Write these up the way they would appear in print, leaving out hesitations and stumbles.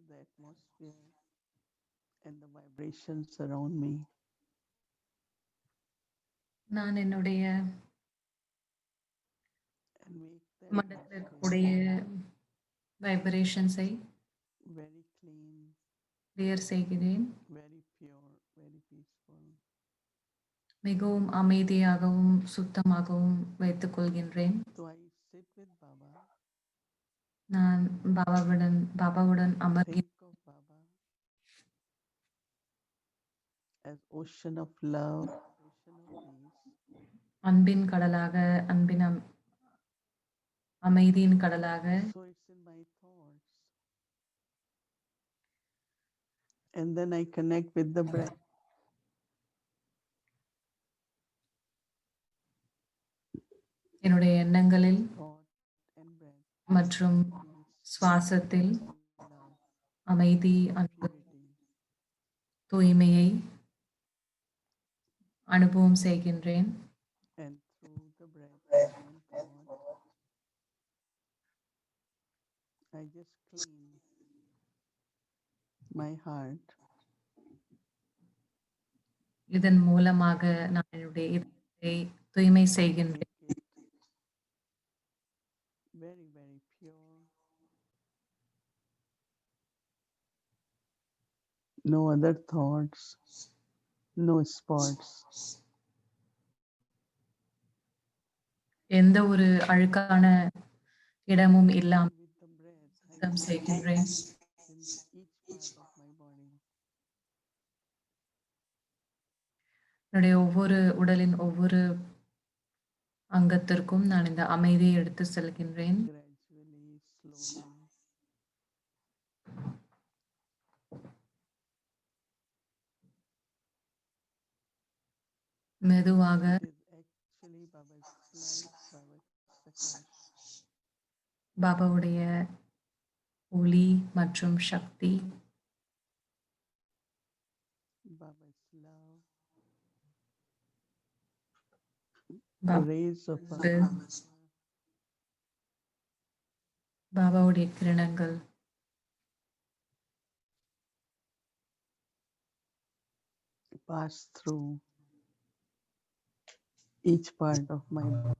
the atmosphere and the vibrations around me நான் என்னுடைய and make the மண்டலத்தில் atmosphere இருக்கக்கூடிய வைப்ரேஷன்ஸை very clean, கிளியர் செய்கிறேன். very pure, very peaceful. மிகவும் அமைதியாகவும் சுத்தமாகவும் வைத்துக் கொள்கின்றேன். So I sit with Baba, நான் பாபாவுடன் think அமர்கிறேன். of Baba as ocean of love, ocean of peace. அன்பின் கடலாக, அன்பின் அமைதியின் கடலாக. So it's in my thoughts. And then I connect with the breath. என்னுடைய எண்ணங்களில் Thought and breath, மற்றும் peace, சுவாசத்தில் love, அமைதி, அன்பு, purity. தூய்மையை அனுபவம் செய்கின்றேன். And through the breath and thought, I just clean my heart. இதன் மூலமாக நான் என்னுடைய இதயத்தை தூய்மை செய்கின்றேன். Make it very, very pure. No other thoughts, no spots. எந்த ஒரு அழுக்கான இடமும் இல்லாமல் With the breath, I சுத்தம் clean செய்கின்றேன். in each part of my body. என்னுடைய உடலின் ஒவ்வொரு அங்கத்திற்கும் நான் இந்த அமைதியை எடுத்து செல்கின்றேன். Gradually, slowly. மெதுவாக It is actually Baba's light, Baba's Prakash. பாபாவுடைய ஒளி மற்றும் சக்தி, Baba's love, Baba rays of அன்பு, Baba பாபாவுடைய கிரணங்கள் pass through each part of my body.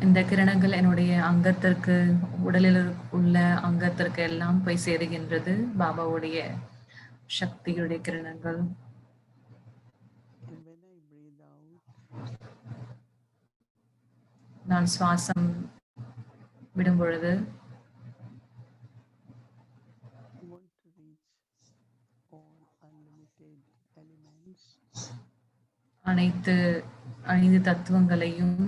இந்த கிரணங்கள் என்னுடைய அங்கத்திற்கு, உடலில் உள்ள அங்கத்திற்கு எல்லாம் போய் சேருகின்றது. பாபாவுடைய சக்தியுடைய கிரணங்கள். And when I breathe out, நான் சுவாசம் விடும் பொழுது I want to reach all unlimited elements. அனைத்து 5 தத்துவங்களையும்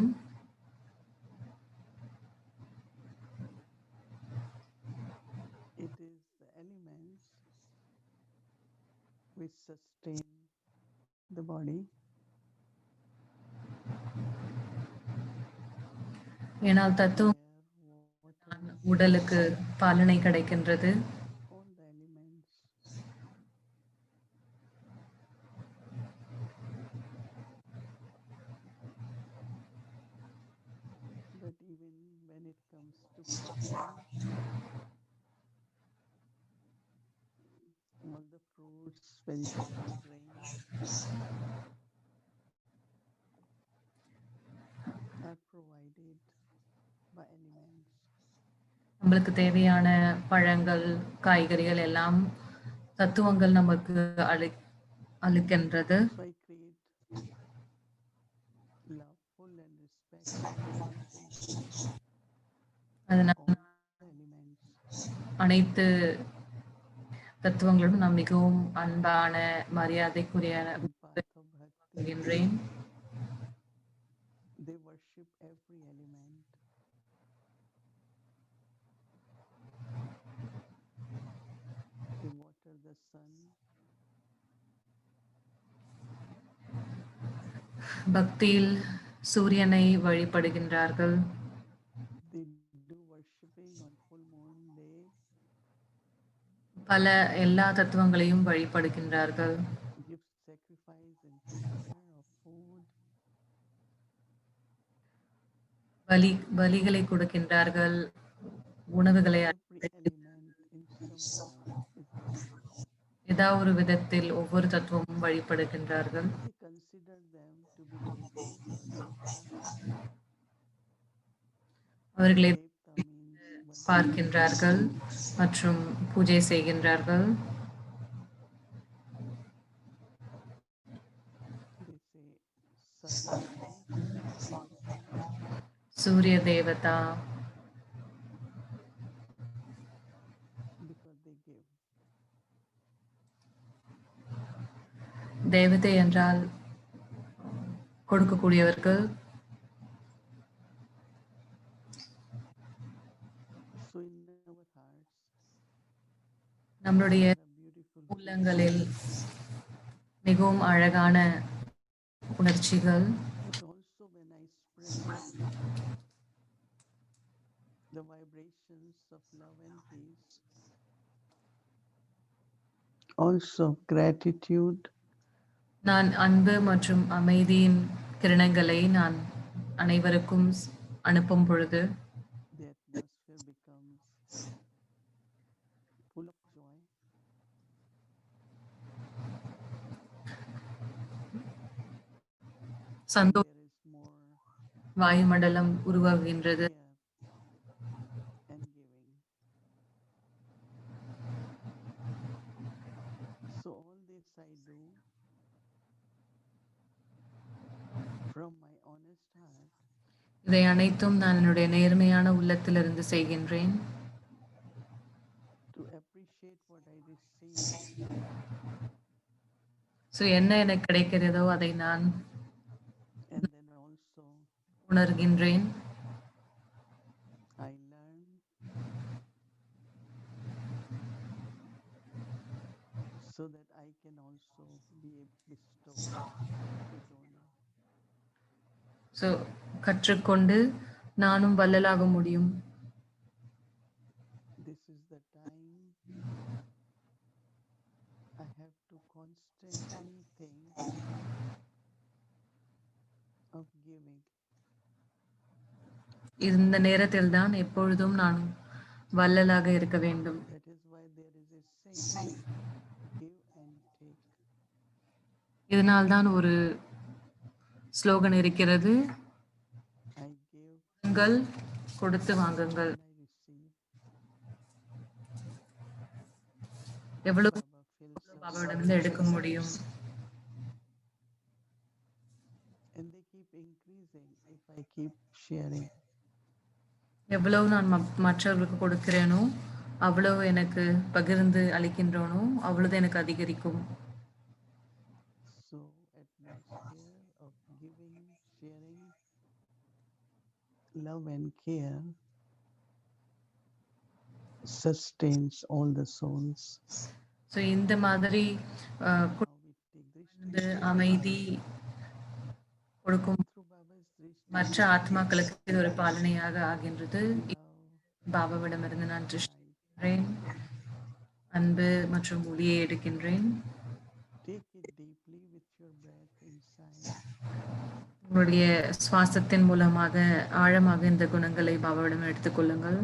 It is the elements which sustain the body. ஏனால் தத்துவம் Air, water, உடலுக்கு பாலனை கிடைக்கின்றது. all the elements. But even when it comes to protein, all the fruits, vegetables, grains are provided by elements. நம்மளுக்கு தேவையான பழங்கள், காய்கறிகள் எல்லாம் தத்துவங்கள் நமக்கு அளிக்கின்றது. So I create loveful and respectful relationship அதனால with all the elements. அனைத்து தத்துவங்களும் நான் மிகவும் அன்பான, மரியாதைக்குரிய In path of bhakti, சொல்கின்றேன். they worship every element. They water the sun, பக்தியில் சூரியனை வழிபடுகின்றார்கள். they do worshipping on full moon day, எல்லா தத்துவங்களையும் வழிபடுகின்றார்கள். give sacrifice and prepare of food. பலி பலிகளை கொடுக்கின்றார்கள். உணவுகளை Every element in some form is worshipped. ஏதாவது ஒரு விதத்தில் ஒவ்வொரு தத்துவமும் வழிபடுகின்றார்கள். They consider them to be deities or devtas. அவர்களை Devta means worshipper. பார்க்கின்றார்கள் மற்றும் பூஜை செய்கின்றார்கள். They say Surya means devta சூரிய தேவதா because they give. தேவதை என்றால் கொடுக்கக்கூடியவர்கள். So in our hearts, நம்மளுடைய there are beautiful உள்ளங்களில் feelings, மிகவும் அழகான உணர்ச்சிகள். but also when I spread the vibrations of love and peace, also gratitude, நான் அன்பு மற்றும் அமைதியின் கிரணங்களை நான் அனைவருக்கும் அனுப்பும் பொழுது the atmosphere becomes full of joy. And சந்தோஷ there is more வாயுமண்டலம் உருவாகின்றது. care and giving. So all this I do from my honest heart இதை அனைத்தும் நான் என்னுடைய நேர்மையான உள்ளத்திலிருந்து செய்கின்றேன். to appreciate what I receive என்ன எனக்கு கிடைக்கிறதோ அதை நான் and then also உணர்கின்றேன். I learn so that I can also be a bestower, a donor. கற்றுக்கொண்டு நானும் வள்ளலாக முடியும். This is the time I have to constantly think of giving. இந்த நேரத்தில் தான் எப்பொழுதும் நான் வள்ளலாக இருக்க வேண்டும். That is why there is a saying, give and take. இதனால் தான் ஒரு ஸ்லோகன் இருக்கிறது, I give உங்கள் கொடுத்து வாங்குங்கள். and I receive. எவ்வளவு Baba feels so பாபாவிடமிருந்து எடுக்க முடியும். and they keep increasing if I keep sharing. எவ்வளவு நான் மற்றவர்களுக்கு கொடுக்கிறேனோ அவ்வளவு எனக்கு பகிர்ந்து அளிக்கின்றோனோ அவ்வளவு எனக்கு அதிகரிக்கும். So atmosphere of giving, sharing, love and care sustains all the souls. இந்த மாதிரி Now we take வந்து drishti அமைதி கொடுக்கும் through Baba's drishti. மற்ற ஆத்மாக்களுக்கு இது ஒரு பாலனையாக ஆகின்றது. Love, பாபாவிடமிருந்து நான் திருஷ்டி light. எடுக்கின்றேன், அன்பு மற்றும் ஒளியை எடுக்கின்றேன். Take it deeply with your breath inside. உங்களுடைய சுவாசத்தின் மூலமாக ஆழமாக இந்த குணங்களை பாபாவிடம் எடுத்துக்கொள்ளுங்கள்.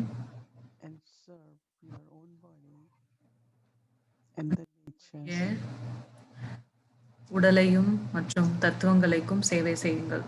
And serve your own body and the nature. உடலையும் மற்றும் தத்துவங்களுக்கும் சேவை செய்யுங்கள்.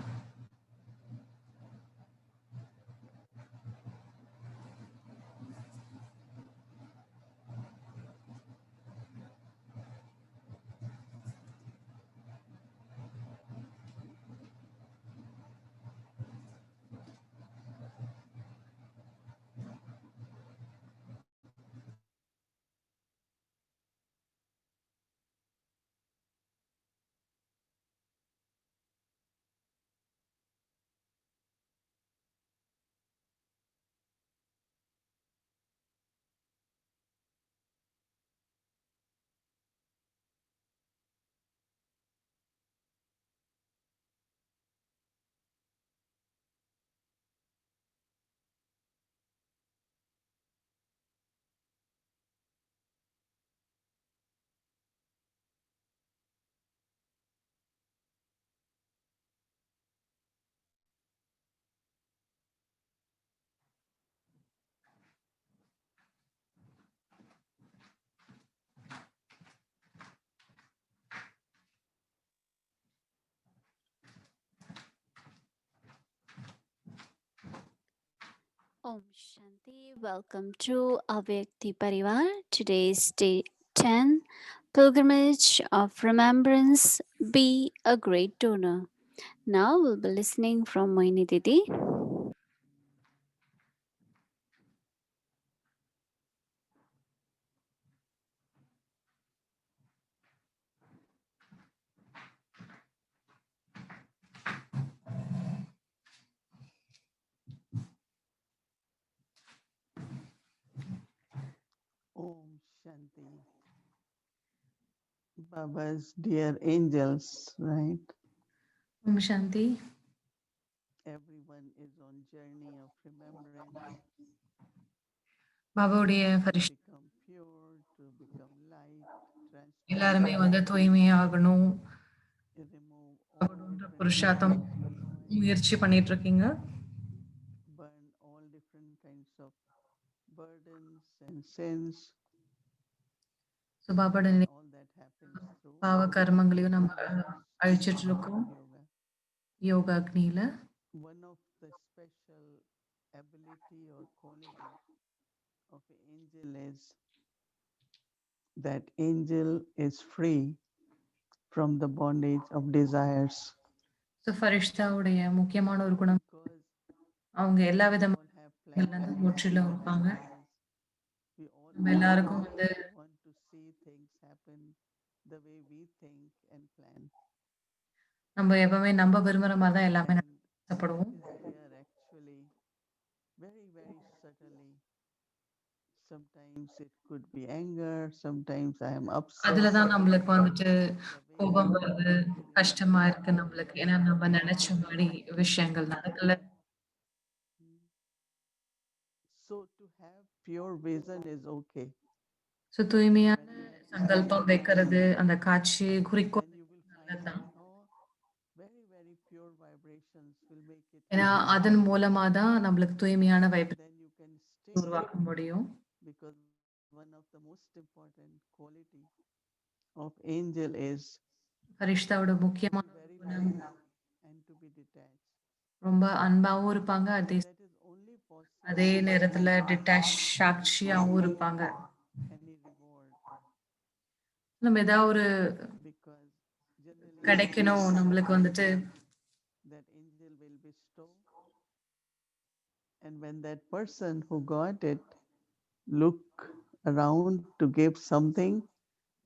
Om Shanti. Welcome to Avyakti Parivar. Today's day 10 Pilgrimage of Remembrance. Be a great donor. Now we'll be listening from Moini Didi. Om Shanti. Baba's dear angels, right? Om Shanti. Everyone is on journey of remembrance பாபாவுடைய to பரிசு become pure, to become light, எல்லாருமே transparent, தூய்மையாகணும் remove all ஆகணுன்ற different புருஷார்த்தம் kinds of noise, முயற்சி பண்ணிட்டு இருக்கீங்க. burn all different kinds of burdens and sins, so பாபாவோட and all that happens through பாவ கர்மங்களையும் நம்ம remembrance அழிச்சிட்டு of இருக்கோம் yoga. யோகா அக்னியில. One of the special ability or quality of an angel is that angel is free from the bondage of desires so ஃபரிஷ்தாவுடைய முக்கியமான ஒரு குணம் because அவங்க எல்லா we விதமான all have இருந்து plans, we முற்றிலும் all have இருப்பாங்க. goals, we all நம்ம எல்லாருக்கும் want to see things happen the way we think and plan. நம்ம எப்பவுமே நம்ம விரும்புற மாதிரி தான் எல்லாமே And what ஆசைப்படுவோம். is there actually very, very subtly? Sometimes it could be anger, sometimes I am upset. அதுல தான் நம்மளுக்கு The way we கோபம் think வருது, actually கஷ்டமா matters இருக்கு more நம்மளுக்கு. than ஏன்னா நம்ம the நினைச்ச way மாரி things விஷயங்கள் நடக்கல. happen. Mm. So to have pure vision is okay. So தூய்மையான When you have சங்கல்பம் pure வைக்கிறது, vision, அந்த காட்சி குறிக்கோள் then you will find that நல்லதுதான். very, very pure vibrations will make it ஏன்னா happen. அதன் மூலமா தான் நம்மளுக்கு தூய்மையான And vibration then you can stay உருவாக்க முடியும். because one of the most important quality of angel is ஃபரிஷ்தாவோட to be முக்கியமான ஒரு very குணம் free and to be detached. ரொம்ப அன்பாவும் இருப்பாங்க. And that is only அதே possible நேரத்துல டிட்டாச் without சாட்சியாவும் இருப்பாங்க. any reward நம்ம ஏதாவது ஒரு because generally கிடைக்கணும் what நம்மளுக்கு happens that angel will bestow, and when that person who got it look around to give something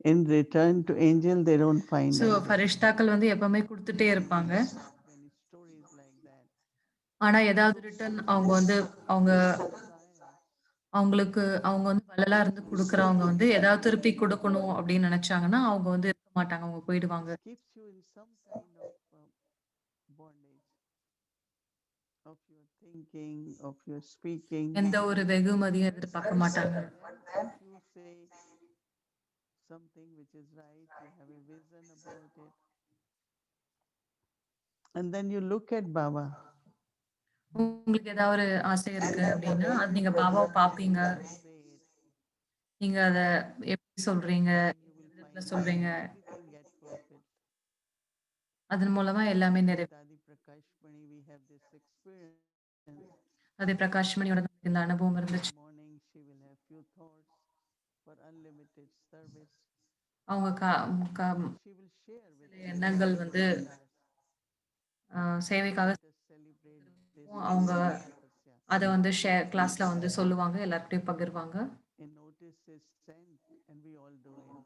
in return to angel, they don't find so anything. ஃபரிஷ்தாக்கள் எப்பவுமே கொடுத்துட்டே And we இருப்பாங்க. have many stories like that. ஆனா ஏதாவது So return அவங்க sometimes அவங்க our desires அவங்களுக்கு அவங்க வள்ளலா இருந்து keeps you குடுக்குறவங்க in ஏதாவது some திருப்பி kind of குடுக்கணும் அப்படின்னு நினைச்சாங்கன்னா, அவங்க இருக்க மாட்டாங்க. அவங்க போயிடுவாங்க. keeps you in some kind of bondage of your thinking, of your speaking. எந்த ஒரு வெகுமதியும் Right? எதிர்பார்க்க மாட்டாங்க. And then if you say something which is right, you have a vision about it, and then you look at Baba, உங்களுக்கு ஏதாவது ஒரு ஆசை and இருக்கு you அப்படின்னா, say அது it நீங்க in பாபாவ the way பார்ப்பீங்க. you say it, நீங்க அத எப்படி சொல்றீங்க? then you எந்த will விதத்துல find that சொல்றீங்க? everything get fulfilled. அதன் மூலமா எல்லாமே With நிறைவேறும். Adi Prakash Mani, we have this experience. அதே பிரகாஷ் மணியோட இந்த அனுபவம் In the இருந்துச்சு. morning, she will have few thoughts for unlimited service, அவங்க and she will share with சில everyone எண்ணங்கள் in the class. சேவைக்காக Let us celebrate this அவங்க beautiful tapasya. அத கிளாஸ்ல சொல்லுவாங்க. எல்லார்கிட்டயும் பகிர்வாங்க. A notice is sent, and we all do it.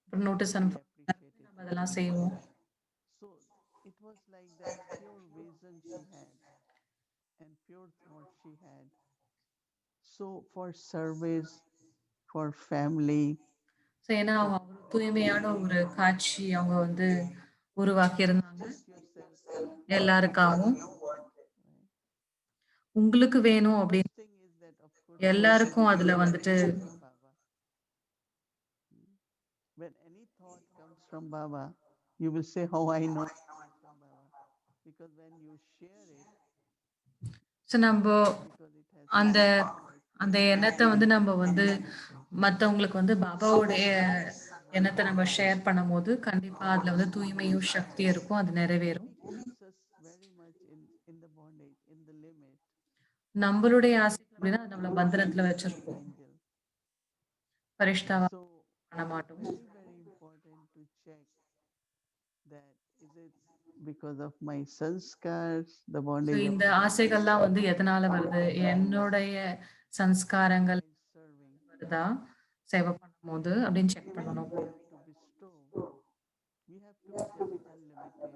அப்புறம் நோட்டீஸ் We அனுப்புவாங்க. appreciate it நம்ம very அதெல்லாம் much. செய்வோம். So it was like that pure vision she had and pure thought she had. So for service, for family, so ஏன்னா for அவங்க ஒரு தூய்மையான ஒரு காட்சி அவங்க உருவாக்கி இருந்தாங்க. just yourself, what do எல்லாருக்காகவும். you want? Right? உங்களுக்கு வேணும் First அப்படின்னு thing is that, of course, you have to எல்லாருக்கும் அதுல receive anything from Baba. Hmm. When any thought comes from Baba, you will say, "How I know it comes from Baba," because when you share it, so நம்ம because it has அந்த something like அந்த எண்ணத்த purity, நம்ம மத்தவங்களுக்கு பாபாவுடைய from எண்ணத்த Baba, நம்ம share பண்ணும்போது, கண்டிப்பா அதுல தூய்மையும், சக்தியும் இருக்கும். அது and நிறைவேறும். he keeps us very much in the bondage, in the limit. நம்மளுடைய ஆசைகள் You அப்படின்னா, know, அது it நம்மள is a பந்தனத்துல guardian வச்சிருக்கும். angel. பரிஷ்டாவா So பண்ண it is மாட்டோம். very, very important to check that is it because of my sanskars, the so bondage of இந்த sanskars, ஆசைகள்லாம் வந்து எதனால வருது? என்னுடைய சன்ஸ்காரங்கள் while serving. வருதா? சேவை பண்ணும்போது அப்படின்னு செக் When பண்ணணும். we have to bestow, we have to be just unlimited,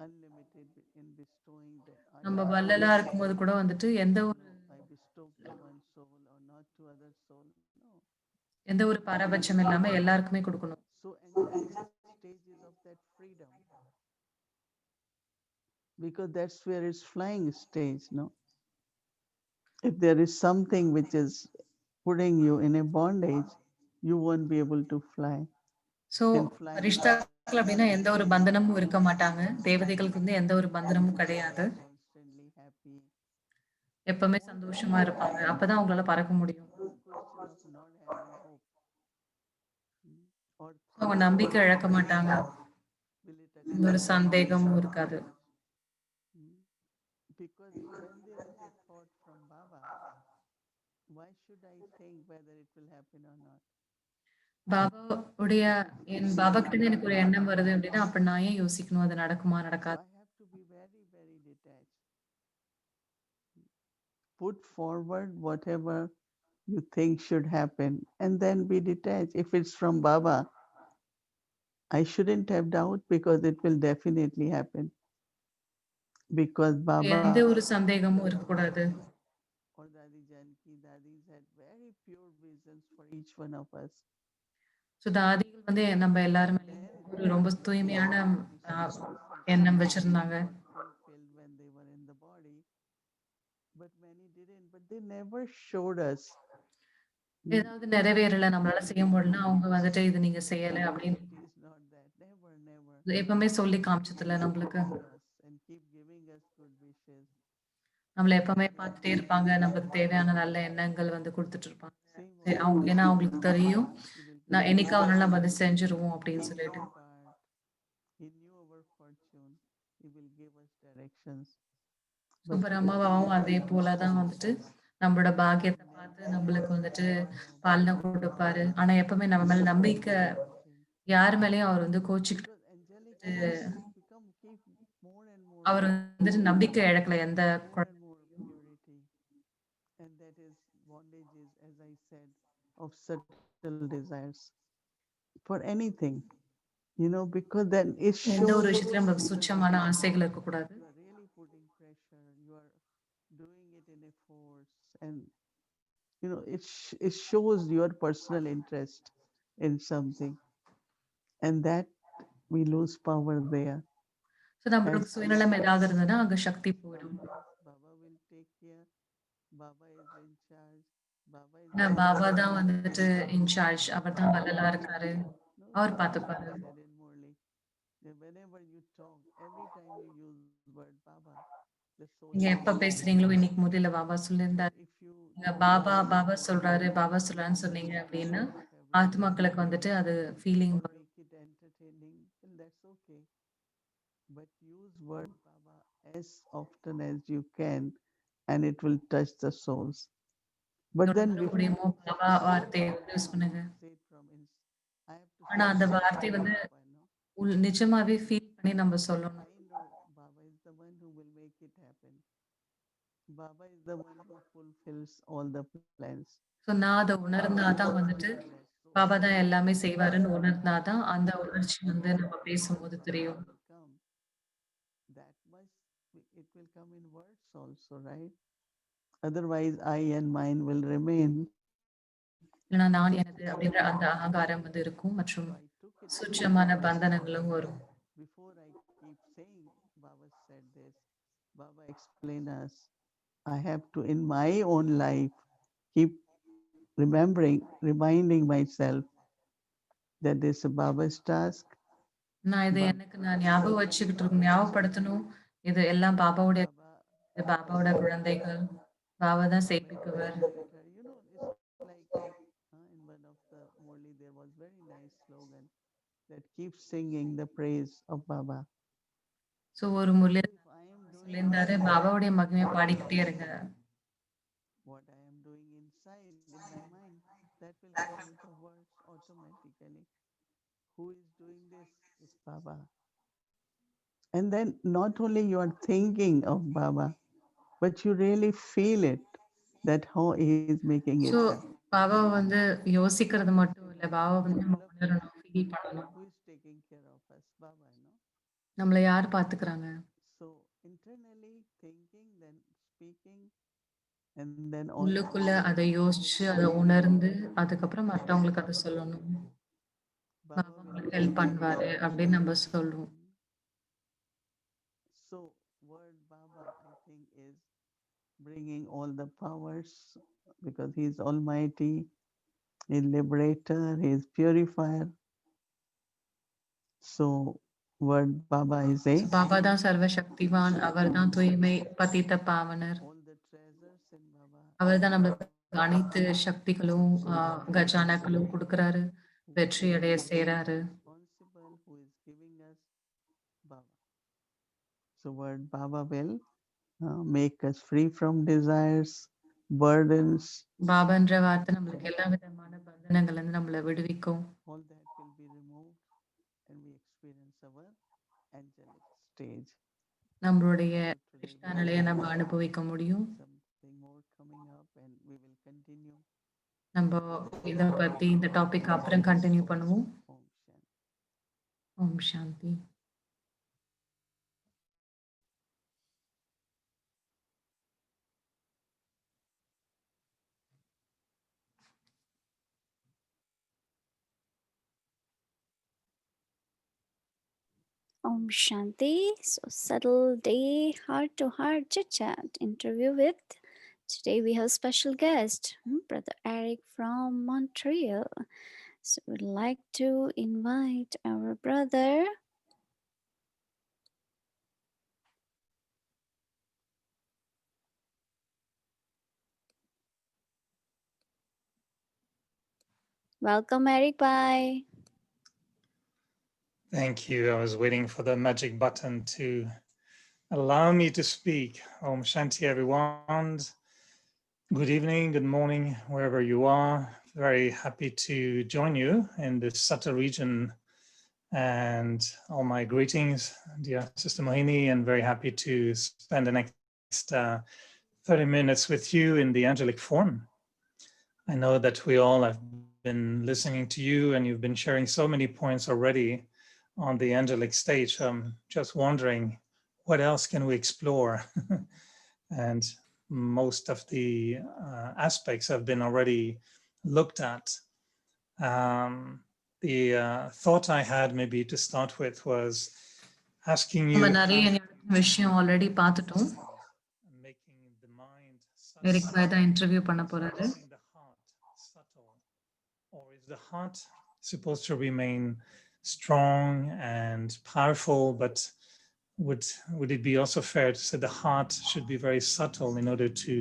unlimited in bestowing that I நம்ம bestow வள்ளலா to இருக்கும்போது others. கூட வந்துட்டு எந்த ஒரு I bestow to one soul or not to other soul. No. எந்த ஒரு பாரபட்சம் இல்லாம எல்லாருக்குமே குடுக்கணும். So angelic stages of that freedom, because that's where it's flying stage, no? If there is something which is putting you in a bondage, you won't be able to fly. So And flying is பரிஷ்டாக்கள் அப்படின்னா எந்த ஒரு பந்தனமும் இருக்க மாட்டாங்க. தேவதைகளுக்கு வந்து எந்த ஒரு பந்தனமும் கிடையாது. constantly happy. எப்பவுமே Only the சந்தோஷமா question இருப்பாங்க. of அப்பதான் அவங்களால பறக்க முடியும். only the question of not having hope, or அவங்க thinking நம்பிக்கை that இழக்க மாட்டாங்க. will it எந்த ஒரு accomplish my சந்தேகமும் இருக்காது. desires? Hmm. Because when there is a thought from Baba, why should I think whether it will happen or not? பாபாவுடைய என் பாபா கிட்ட இருந்து எனக்கு ஒரு எண்ணம் வருது அப்படின்னா, அப்ப நான் ஏன் யோசிக்கணும் அது நடக்குமா? So நடக்காது? I have to be very, very detached. Put forward whatever you think should happen and then be detached. If it's from Baba, I shouldn't have doubt because it will definitely happen. Because எந்த Baba ஒரு சந்தேகமும் இருக்கக்கூடாது. or Dadi Janki, Dadis had very pure visions for each one of us. So தாதிகள் வந்து நம்ம எல்லார் மேலயும் Then ஒரு ரொம்ப these தூய்மையான அ wishes எண்ணம் sometimes வச்சிருந்தாங்க. got fulfilled when they were in the body, but many didn't. But they never showed us. ஏதாவது நிறைவேறல நம்மளால செய்ய முடியலன்னா, அவங்க வந்துட்டு இது நீங்க செய்யல Baba, அப்படின்னு it is not that. Never, never. எப்பவுமே சொல்லி Keep காமிச்சதில்ல நம்மளுக்கு. supporting us and keep giving us good wishes. நம்மள எப்பவுமே Whatever is பார்த்துட்டே needed, இருப்பாங்க. they will நம்மளுக்கு give us. தேவையான நல்ல எண்ணங்கள் வந்து குடுத்துட்டு இருப்பாங்க. Same சரி, also அவங்க with ஏன்னா Baba. அவங்களுக்கு தெரியும், He will நான் give us என்னைக்காவது ஒரு நாள் நம்ம அத everything. செஞ்சுருவோம் He அப்படின்னு knows சொல்லிட்டு. our part. He knew our fortune. He will give us directions. So But பிரம்மாவும் அதே போல தான் வந்துட்டு நம்மளோட he பாக்கியத்த பார்த்து never நம்மளுக்கு lets வந்துட்டு us know பலன before we குடுப்பாரு. start ஆனா எப்பவுமே நம்ம மேல நம்பிக்கை anything. யார் மேலயும் அவர் வந்து கோச்சுக்கிட்டு Because angelic stages become keep more and more our love, வந்துட்டு நம்பிக்கை இழக்கல எந்த more and more குழந்தையும். purity. And that is bondages, as I said, of subtle desires for anything. Because then it எந்த shows ஒரு you விஷயத்திலும் are நம்மளுக்கு சுச்சமான ஆசைகள் இருக்கக்கூடாது. really putting pressure, you are doing it in a force, and it shows your personal interest in something, and that we lose power there. So நம்மளுக்கு As சுயநலம் ஏதாவது இருந்ததுன்னா, அங்க சக்தி போயிடும். Baba will take care, Baba is in charge, Baba is ஏன்னா the Baba one தான் who வந்துட்டு will incharge. அவர் தான் Baba வள்ளலா will take இருக்காரு. care. No, our Baba பார்த்துப்பாரு. always said in Murli that whenever you talk, every time you use word Baba, the soul நீங்க will எப்ப listen. பேசுறீங்களோ இன்னைக்கு முதல்ல Baba But சொல்லியிருந்தாரு. if you நீங்க don't Baba, use Baba that சொல்றாரு, word, Baba சொல்றாருன்னு you சொன்னீங்க make it அப்படின்னா, part of every day ஆத்மாக்களுக்கு வந்துட்டு அது ஃபீலிங் or வரும். make it entertaining, then that's okay. But use word Baba as often as you can, and it will touch the souls. But எவ்வளவு then தூரம் before முடியுமோ you say Baba Baba, வார்த்தைய வந்து use பண்ணுங்க. say it from I have to ஆனா say அந்த it வார்த்தை from வந்து Baba, no? நிஜமாவே ஃபீல் பண்ணி நம்ம சொல்லணும். I know Baba is the one who will make it happen. Baba is the one who fulfills all the plans. So நான் அத Baba உணர்ந்தா is தான் வந்துட்டு, fearless. So பாபா தான் whatever எல்லாமே Baba செய்வாருன்னு says, உணர்ந்தா தான், அந்த that உணர்ச்சி வந்து much நம்ம பேசும்போது response தெரியும். will come. That much it will come in words also, right? Otherwise, I and mine will remain இல்லன்னா just நான் a எனது subtle அப்படின்ற அந்த bondage. அகங்காரம் வந்து இருக்கும். So மற்றும் I took it very சூட்சமான seriously. பந்தனங்களும் வரும். Before I keep saying, Baba said this, Baba explained us. I have to, in my own life, keep reminding myself that this is Baba's task. நான் இத Baba எனக்கு நான் is ஞாபகம் doing வச்சுக்கிட்டு it. ஞாபகப்படுத்தணும். இது எல்லாம் பாபாவுடைய Baba இது is பாபாவோட the குழந்தைகள். பாபா தான் Baba is the செய்விப்பவர். creator. It's like in one of the Morley there was very nice slogan that keeps singing the praise of Baba. So ஒரு So முறையில if I am doing சொல்லியிருந்தாரு, பாபாவுடைய மகிமைய பாடிக்கிட்டே இருங்க. what I am doing inside in my mind, that will come with the words automatically. Who is doing this? It's Baba. And then not only you are thinking of Baba, but you really feel it that how he is making it so, happen. பாபாவ வந்து யோசிக்கிறது மட்டும் இல்ல. பாபாவ At வந்து the நம்ம end of the உணரணும், day, feel பண்ணணும். who is taking care of us? Baba, no? நம்மள யார் பார்த்துக்கிறாங்க? So internally thinking, then speaking, and then also உள்ளுக்குள்ள அத expressing யோசிச்சு, how அத you feel. உணர்ந்து, அதுக்கப்புறம் மத்தவங்களுக்கு அத Baba will சொல்லணும். help you. Baba Baba will உங்களுக்கு give ஹெல்ப் you the பண்ணுவாரு அப்படின்னு நம்ம opportunity. சொல்லுவோம். Mhm. So word Baba, I think, is bringing all the powers because he is almighty, he is liberator, he is purifier. So word Baba is a so Baba தான் சர்வசக்திவான். அவர் தான் தூய்மை, பதித்த பாவனர். all the treasures in Baba அவர் தான் is நம்மளுக்கு அனைத்து சக்திகளும், so that we can கஜானாக்களும் see குடுக்குறாரு. who வெற்றி அடைய who is செய்றாரு. responsible, who is giving us Baba. So word Baba will make us free from desires, burdens. பாபான்ற வார்த்தை நம்மளுக்கு எல்லா விதமான பந்தனங்கள்ல இருந்து நம்மள விடுவிக்கும். All that will be removed and we experience our angelic stage. நம்மளுடைய So today இஷ்ட we நிலைய have நம்ம அனுபவிக்க முடியும். something more coming up and we will continue. நம்ம இத பத்தி இந்த டாபிக் அப்புறம் கன்டின்யூ பண்ணுவோம். Om Shanti. Om Shanti. Om Shanti. So subtle day, heart to heart chit chat interview with. Today we have special guest, Brother Eric from Montreal. So we'd like to invite our brother. Welcome, Eric. Bye. Thank you. I was waiting for the magic button to allow me to speak. Om Shanti, everyone. Good evening, good morning, wherever you are. Very happy to join you in this subtle region. And all my greetings, dear Sister Mohini, and very happy to spend the next 30 minutes with you in the angelic form. I know that we all have been listening to you and you've been sharing so many points already on the angelic stage. I'm just wondering, what else can we explore? And most of the aspects have been already looked at. The thought I had maybe to start with was asking நம்ம you நிறைய விஷயம் already பார்த்துட்டோம். making the mind Eric பாய் தான் interview பண்ண போறாரு. making the heart subtle, or is the heart supposed to remain strong and powerful, but would it be also fair to say the heart should be very subtle in order to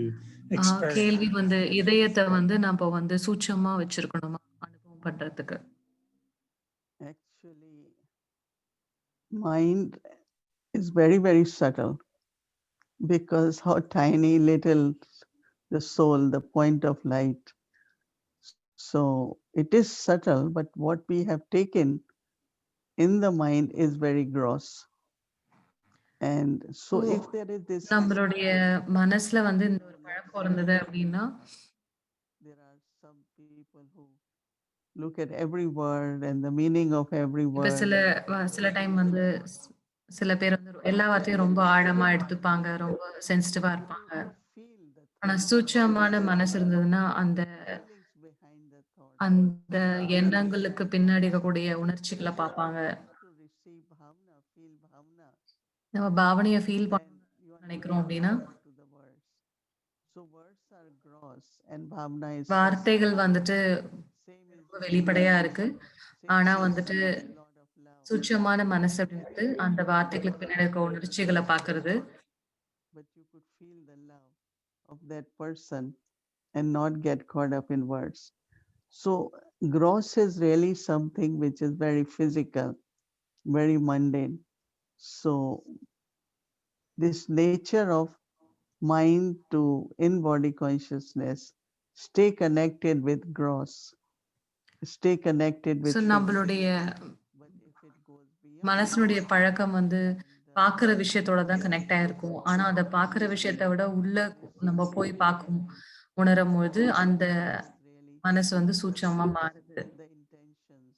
experience? கேள்வி வந்து இதயத்தை வந்து நம்ம வந்து சூட்சமா வச்சிருக்கணுமா அனுபவம் பண்றதுக்கு? Actually, mind is very, very subtle because how tiny little the soul, the point of light. So it is subtle, but what we have taken in the mind is very gross. And so if there is this நம்மளுடைய மனசுல வந்து இந்த ஒரு பழக்கம் இருந்தது அப்படின்னா, there are some people who look at every word and the meaning of every இப்ப word. சில டைம் வந்து சில பேர் வந்து எல்லா வார்த்தையும் ரொம்ப ஆழமா எடுத்துப்பாங்க, ரொம்ப சென்சிட்டிவா இருப்பாங்க. Feel the ஆனா thought, சூட்சமான மனசு இருந்ததுன்னா அந்த feelings behind the thought. அந்த எண்ணங்களுக்கு பின்னாடி இருக்கக்கூடிய உணர்ச்சிகளை பார்ப்பாங்க. To receive bhavna, feel bhavna, நம்ம பாவனையை feel then you are not நினைக்கிறோம் அப்படின்னா, to the words. So words are gross and bhavna is வார்த்தைகள் வந்துட்டு same is ரொம்ப வெளிப்படையா இருக்கு. ஆனா வந்துட்டு a lot of love. சூட்சமான மனசு அப்படின்றது அந்த வார்த்தைகளுக்கு பின்னாடி இருக்க உணர்ச்சிகளை பார்க்கிறது. But you could feel the love of that person and not get caught up in words. So gross is really something which is very physical, very mundane. So this nature of mind to in body consciousness, stay connected with gross, stay connected so with physical. நம்மளுடைய But if it goes beyond, மனசனுடைய பழக்கம் வந்து and பார்க்குற விஷயத்தோட தான் connect it ஆயிருக்கும். ஆனா அத பார்க்குற விஷயத்த விட உள்ள நம்ம போய் பார்க்கும் உணரும்போது, அந்த really மனசு வந்து சூட்சமமா மாறுது. the intentions,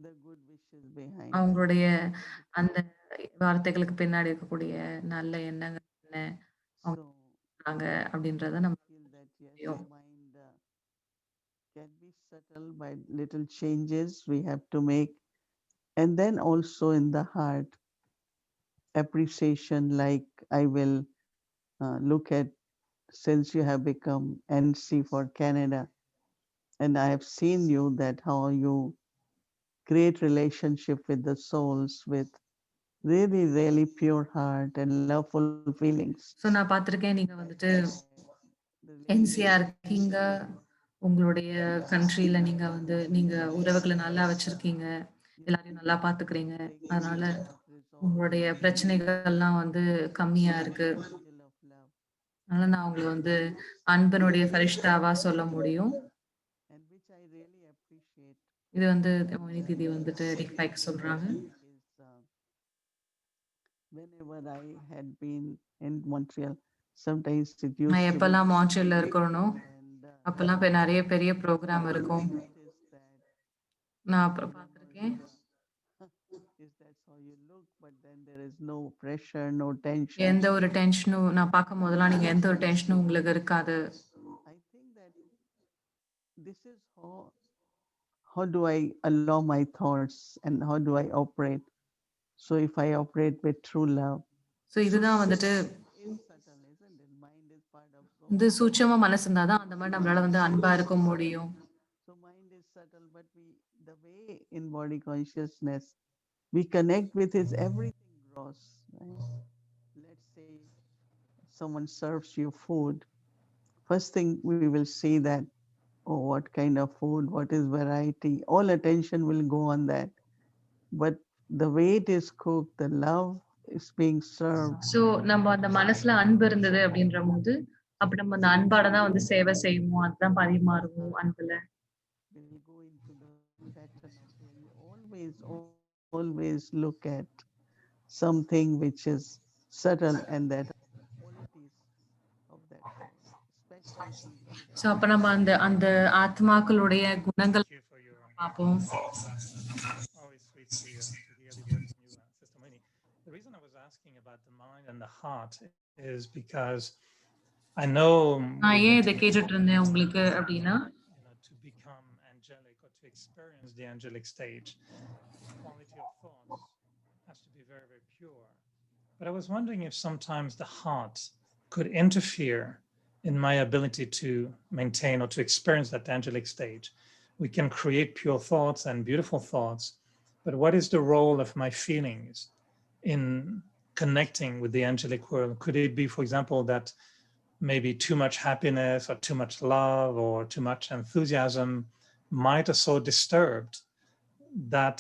the good wishes behind. அவங்களுடைய அந்த வார்த்தைகளுக்கு பின்னாடி இருக்கக்கூடிய நல்ல எண்ணங்கள் என்ன? அவங்க So சொல்றாங்க அப்படின்றத நம்ம feel that yes, தெரியும். mind can be subtle by little changes we have to make, and then also in the heart, appreciation. Like I will look at, since you have become NC for Canada, and I have seen you that how you create relationship with the souls with really, really pure heart and loveful feelings. So நான் பார்த்துருக்கேன் நீங்க வந்துட்டு The என்சியா relationship இருக்கீங்க. உங்களுடைய கண்ட்ரில நீங்க வந்து நீங்க உறவுகள நல்லா வச்சிருக்கீங்க. எல்லாரையும் நல்லா பார்த்துக்கிறீங்க. அதனால உங்களுடைய பிரச்சனைகள்லாம் வந்து கம்மியா இருக்கு. angel of love, அதனால நான் உங்கள வந்து அன்பினுடைய ஃபரிஷ்தாவா சொல்ல முடியும். and which I really appreciate. இது வந்து மோனி தீதி வந்துட்டு ரிஃபைக் சொல்றாங்க. Is whenever I had been in Montreal, sometimes it used நான் to be, எப்பல்லாம் மான்ட்ரியல்ல இருக்கறனோ, and அப்பல்லாம் நெறைய பெரிய ப்ரோகிராம் இருக்கும். notice that நான் அப்புறம் there பார்த்துருக்கேன். was is that's how you look, but then there is no pressure, no tension. எந்த ஒரு டென்ஷனும் நான் பார்க்கும்போதெல்லாம் நீங்க எந்த ஒரு டென்ஷனும் உங்களுக்கு இருக்காது. I think that this is how do I allow my thoughts and how do I operate. So if I operate with true love, so இதுதான் வந்துட்டு is subtle, isn't it? Mind is part of soul. இது சூட்சமா மனசு இருந்தா தான் அந்த மாதிரி நம்மளால வந்து அன்பா இருக்க முடியும். So mind is subtle, but the way in body consciousness, we connect with is everything gross. Right? Let's say someone serves you food. First thing we will see that, oh, what kind of food, what is variety, all attention will go on that. But the way it is cooked, the love is being served, so நம்ம அந்த மனசுல அன்பு இருந்தது அப்படின்றபோது, அப்ப நம்ம அந்த அன்பால தான் வந்து சேவை செய்வோம். அதுதான் பரிமாறுவோம் அன்புல. will go into the pattern of where you always look at something which is subtle, and that qualities of that soul, specialties in that. So அப்ப நம்ம அந்த அந்த ஆத்மாக்களுடைய குணங்கள் Thank you for your பார்ப்போம். always sweet to hear the words from you, Sister Moni. The reason I was asking about the mind and the heart is because I know நான் we've ஏன் been இத கேட்டுட்டு இருந்தேன் உங்களுக்கு அப்படின்னா, to become angelic or to experience the angelic stage, the quality of thoughts has to be very, very pure. But I was wondering if sometimes the heart could interfere in my ability to maintain or to experience that angelic stage. We can create pure thoughts and beautiful thoughts, but what is the role of my feelings in connecting with the angelic world? Could it be, for example, that maybe too much happiness or too much love or too much enthusiasm might have so disturbed that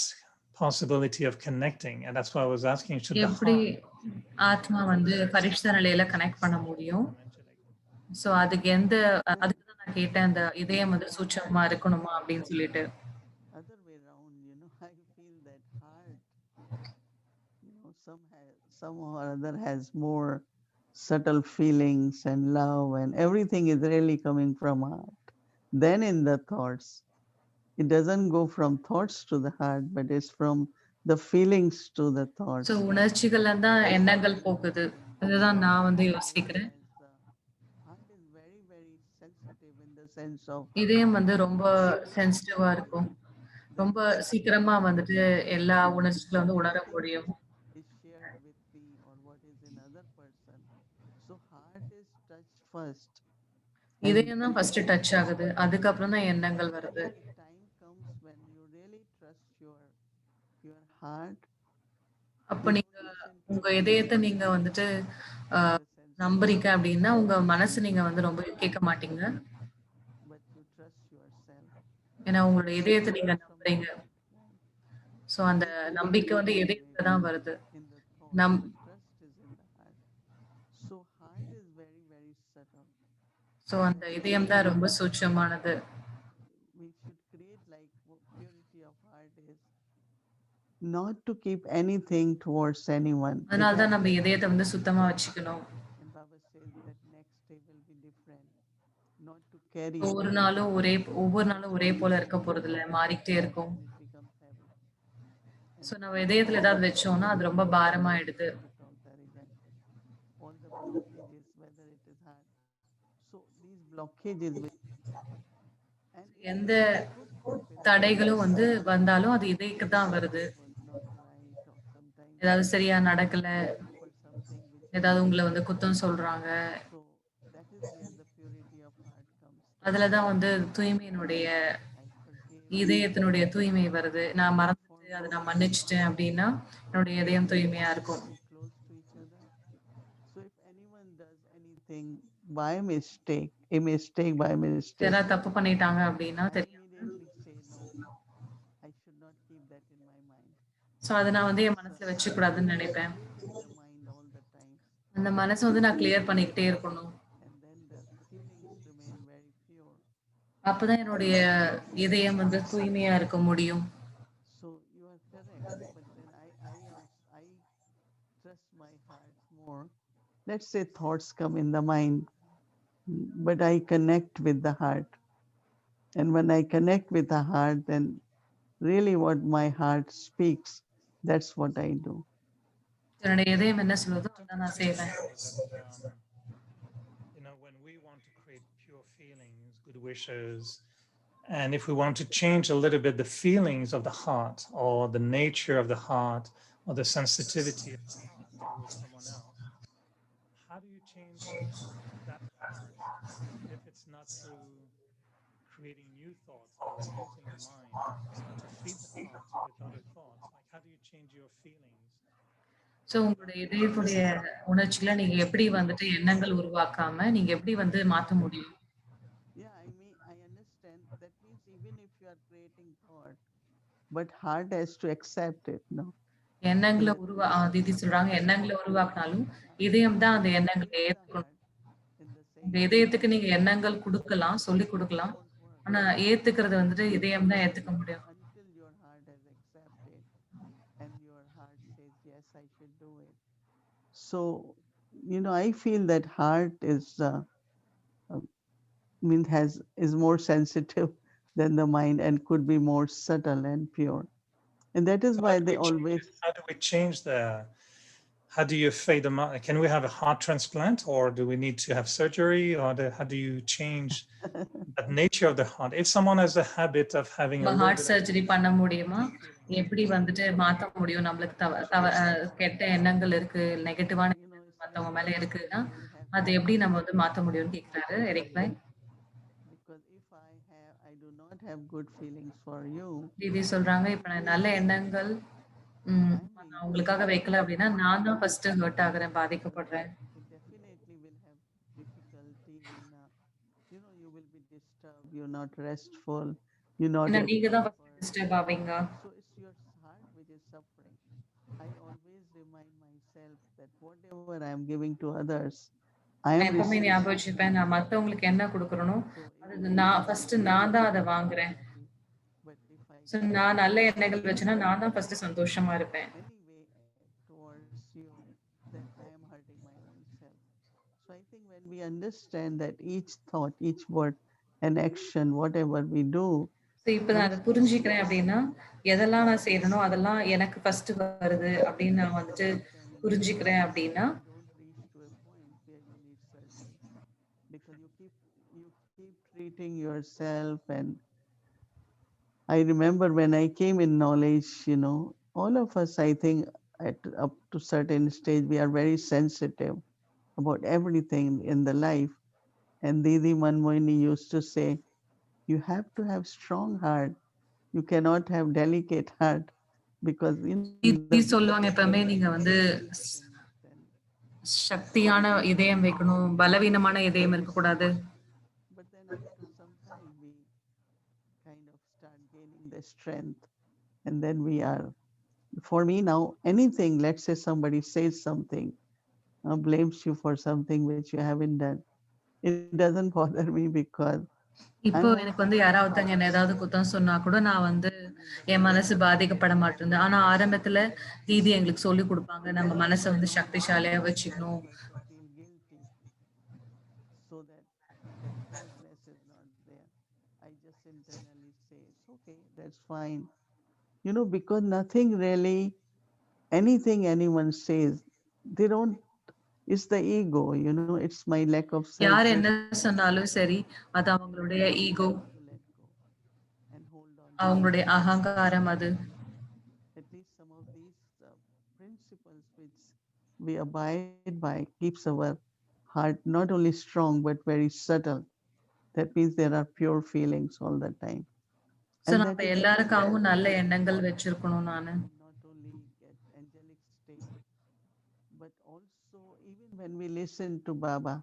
possibility of connecting? And that's why I was asking, should the எப்படி heart ஆத்மா வந்து பரிஷ்ட நிலையில connect பண்ண முடியும்? angelic? So அதுக்கு அதுக்கு தான் நான் கேட்டேன். அந்த இதயம் வந்து சூட்சமமா இருக்கணுமா அப்படின்னு சொல்லிட்டு. Other way around, I feel that heart, somehow or other has more subtle feelings and love, and everything is really coming from heart. Then in the thoughts, it doesn't go from thoughts to the heart, but it's from the feelings to the thoughts. So உணர்ச்சிகள்ல தான் எண்ணங்கள் போகுது. அதுதான் நான் வந்து யோசிக்கிறேன். As the heart is very, very sensitive in the sense of இதயம் வந்து ரொம்ப சென்சிட்டிவா இருக்கும். ரொம்ப சீக்கிரமா வந்துட்டு எல்லா உணர்ச்சிகள வந்து உணர முடியும். is shared with me or what is in other person. So heart is touched first. இதயம் தான் ஃபர்ஸ்ட் டச் ஆகுது. அதுக்கப்புறம் தான் எண்ணங்கள் வருது. If time comes when you really trust your heart, அப்ப நீங்க உங்க இதயத்த நீங்க வந்துட்டு அ நம்புறீங்க அப்படின்னா, உங்க மனசு நீங்க வந்து ரொம்ப கேட்க மாட்டீங்க. but you trust yourself. ஏன்னா உங்களோட இதயத்த நீங்க From the நம்புறீங்க. heart, right? ஸோ அந்த நம்பிக்கை வந்து இதயத்துல தான் வருது. In the thoughts, நம் the trust is in the heart. So அந்த And இதயம் தான் ரொம்ப சூட்சமானது. we should create like purity of heart is not to keep anything towards anyone. It அதனால தான் has நம்ம to be இதயத்த வந்து pure. சுத்தமா வச்சுக்கணும். And Baba says that next day will be different. Not to carry ஒவ்வொரு anything. நாளும் ஒவ்வொரு Because நாளும் if ஒரே we போல இருக்க keep போறதில்ல. anything in மாறிக்கிட்டே heart, இருக்கும். then it becomes heavy. And so நம்ம all the இதயத்துல ஏதாவது வச்சோம்னா, அது ரொம்ப blockages, பாரமாயிடுது. all the blockages, whether it is hard. So these blockages will, and it எந்த could be a good spirit தடைகளும் வந்து blockages, வந்தாலும் அது இதயக்கு not தான் வருது. successful, not right, or sometimes ஏதாவது சரியா you are நடக்கல, going for something which is ஏதாவது உங்கள not வந்து right. குத்தம் சொல்றாங்க. So that is where the purity of heart comes that அதுல தான் வந்து I தூய்மையினுடைய forgive, I forgive, இதயத்தினுடைய தூய்மை வருது. நான் I மறந்துட்டு அத forward, நான் I மன்னிச்சுட்டேன் forget. அப்டின்னா, என்னுடைய இதயம் தூய்மையா And இருக்கும். we close to each other. So if anyone does anything by mistake by mistake, யாராவது தப்பு பண்ணிட்டாங்க அப்டின்னா I தெரியாம, immediately say no. I should not keep that in my mind so அத நான் வந்து என் because மனசுல I வச்சுக்கூடாதுன்னு should be நெனைப்பேன். clearing the mind all the time, அந்த மனச வந்து நான் கிளியர் பண்ணிக்கிட்டே இருக்கணும். and then the feelings remain very pure. அப்பதான் என்னுடைய இதயம் வந்து தூய்மையா இருக்க முடியும். So you are correct, but then I trust my heart more. Let's say thoughts come in the mind, but I connect with the heart. And when I connect with the heart, then really what my heart speaks, that's what I do. என்னுடைய இதயம் என்ன சொல்லுதோ Important அதான் to நான் say செய்வேன். also that when we want to create pure feelings, good wishes, and if we want to change a little bit the feelings of the heart or the nature of the heart or the sensitivity of the heart towards someone else, how do you change that heart if it's not through creating new thoughts or using the mind to feed the heart with other thoughts? Like, how do you change your feelings so if not உங்களுடைய through இதயத்துடைய உணர்ச்சிகள நீங்க எப்படி வந்துட்டு எண்ணங்கள் உருவாக்காம, நீங்க எப்படி வந்து மாத்த முடியும்? Yeah, I mean, I understand. That means even if you are creating thought, but heart has to accept it, no? எண்ணங்கள Let me தீதி சொல்றாங்க, எண்ணங்கள உருவாக்குனாலும், இதயம் தான் அந்த you எண்ணங்கள create the ஏத்துக்கணும். heart in the உங்க saying that இதயத்துக்கு I நீங்க forgive, எண்ணங்கள் குடுக்கலாம், சொல்லிக் it குடுக்கலாம். won't work ஆனா ஏத்துக்கிறது வந்துட்டு இதயம் தான் ஏத்துக்க until முடியும். until your heart has accepted and your heart says yes, I should do it. So, I feel that heart uh, has is more sensitive than the mind and could be more subtle and pure. And that is so why they always how do we change the how do you fade them out? Can we have a heart transplant or do we need to have surgery or how do you change that nature of the heart if someone has a habit of having a நம்ம little heart bit of surgery பண்ண முடியுமா? negative feelings எப்படி வந்துட்டு மாத்த முடியும்? நம்மளுக்கு கெட்ட எண்ணங்கள் இருக்கு, நெகட்டிவான எண்ணங்கள் it's மத்தவங்க very மேல இருக்குதுன்னா, important we'll have அது to எப்படி நம்ம வந்து understand மாத்த முடியும்னு how கேட்கிறாரு I எரிக் பாய். feel because if I do not have good feelings for you, தீதி சொல்றாங்க, I இப்ப நான் will நல்ல feel எண்ணங்கள் I'm being நான் உங்களுக்காக வைக்கல disrespected. அப்படின்னா, நான் தான் ஃபர்ஸ்ட்டு ஹர்ட் ஆகுறேன், So பாதிக்கப்படுறேன். it definitely will have difficulty in, you will be disturbed, you're not restful, you're not ஏன்னா having நீங்க தான் ஃபர்ஸ்ட்டு comfort. டிஸ்டர்ப் ஆவீங்க. So it's your heart which is suffering. I always remind myself that whatever I am giving to others, I am நான் எப்பவுமே receiving ஞாபகம் from வச்சுப்பேன், you. நான் மத்தவங்களுக்கு என்ன குடுக்குறனோ, So if அது I நான் give ஃபர்ஸ்ட்டு good நான் தான் things, அத I will be வாங்குறேன். happy. But if I so give நான் நல்ல bad எண்ணங்கள் things வச்சேன்னா, நான் தான் ஃபர்ஸ்ட்டு சந்தோஷமா இருப்பேன். anyway towards you, then I am hurting my own self. So I think when we understand that each thought, each word, and action, whatever we do, so இப்ப நான் comes அத from புரிஞ்சுக்கிறேன் within, அப்படின்னா, எதெல்லாம் நான் செய்றேனோ, அதெல்லாம் எனக்கு ஃபர்ஸ்ட்டு வருது then அப்படின்னு நான் வந்துட்டு understanding comes. புரிஞ்சுக்கிறேன் Then அப்படின்னா, you don't reach to a point where you need surgery because you keep treating yourself. And I remember when I came in knowledge, all of us, I think, at up to certain stage, we are very sensitive about everything in the life. And Didi Manmohini used to say, you have to have strong heart. You cannot have delicate heart because the Didi bad சொல்லுவாங்க எப்பவுமே நீங்க வந்து emotions and சக்தியான இதயம் வைக்கணும், பலவீனமான இதயம் இருக்கக்கூடாது. but then after some time we kind of start gaining the strength, and then we are, for me now, anything, let's say somebody says something, blames you for something which you haven't done, it doesn't bother me because இப்போ I'm எனக்கு also வந்து not யாராவது ஒருத்தங்க என்ன strong. ஏதாவது குத்தம் சொன்னா கூட நான் வந்து In the என் மனசு beginning, பாதிக்கப்பட மாட்டேங்குது. ஆனா ஆரம்பத்துல தீதி எங்களுக்கு சொல்லிக் but குடுப்பாங்க. நம்ம then மனச I வந்து don't சக்திசாலியா want to வச்சுக்கணும். also feel guilty, so that that coldness is not there. I just internally say it's okay, that's fine. Because nothing really, anything anyone says, they don't, it's the ego, it's my lack of self யார் என்ன respect. சொன்னாலும் சரி, அது And அவங்களுடைய we ego, have to let go and hold on to our அவங்களுடைய principles. அகங்காரம் அது. At least some of these principles which we abide by keeps our heart not only strong but very subtle. That means there are pure feelings all the time. So And நம்ம that is very எல்லாருக்காகவும் நல்ல important எண்ணங்கள் வச்சிருக்கணும் நானு. to not only get angelic state, but also even when we listen to Baba,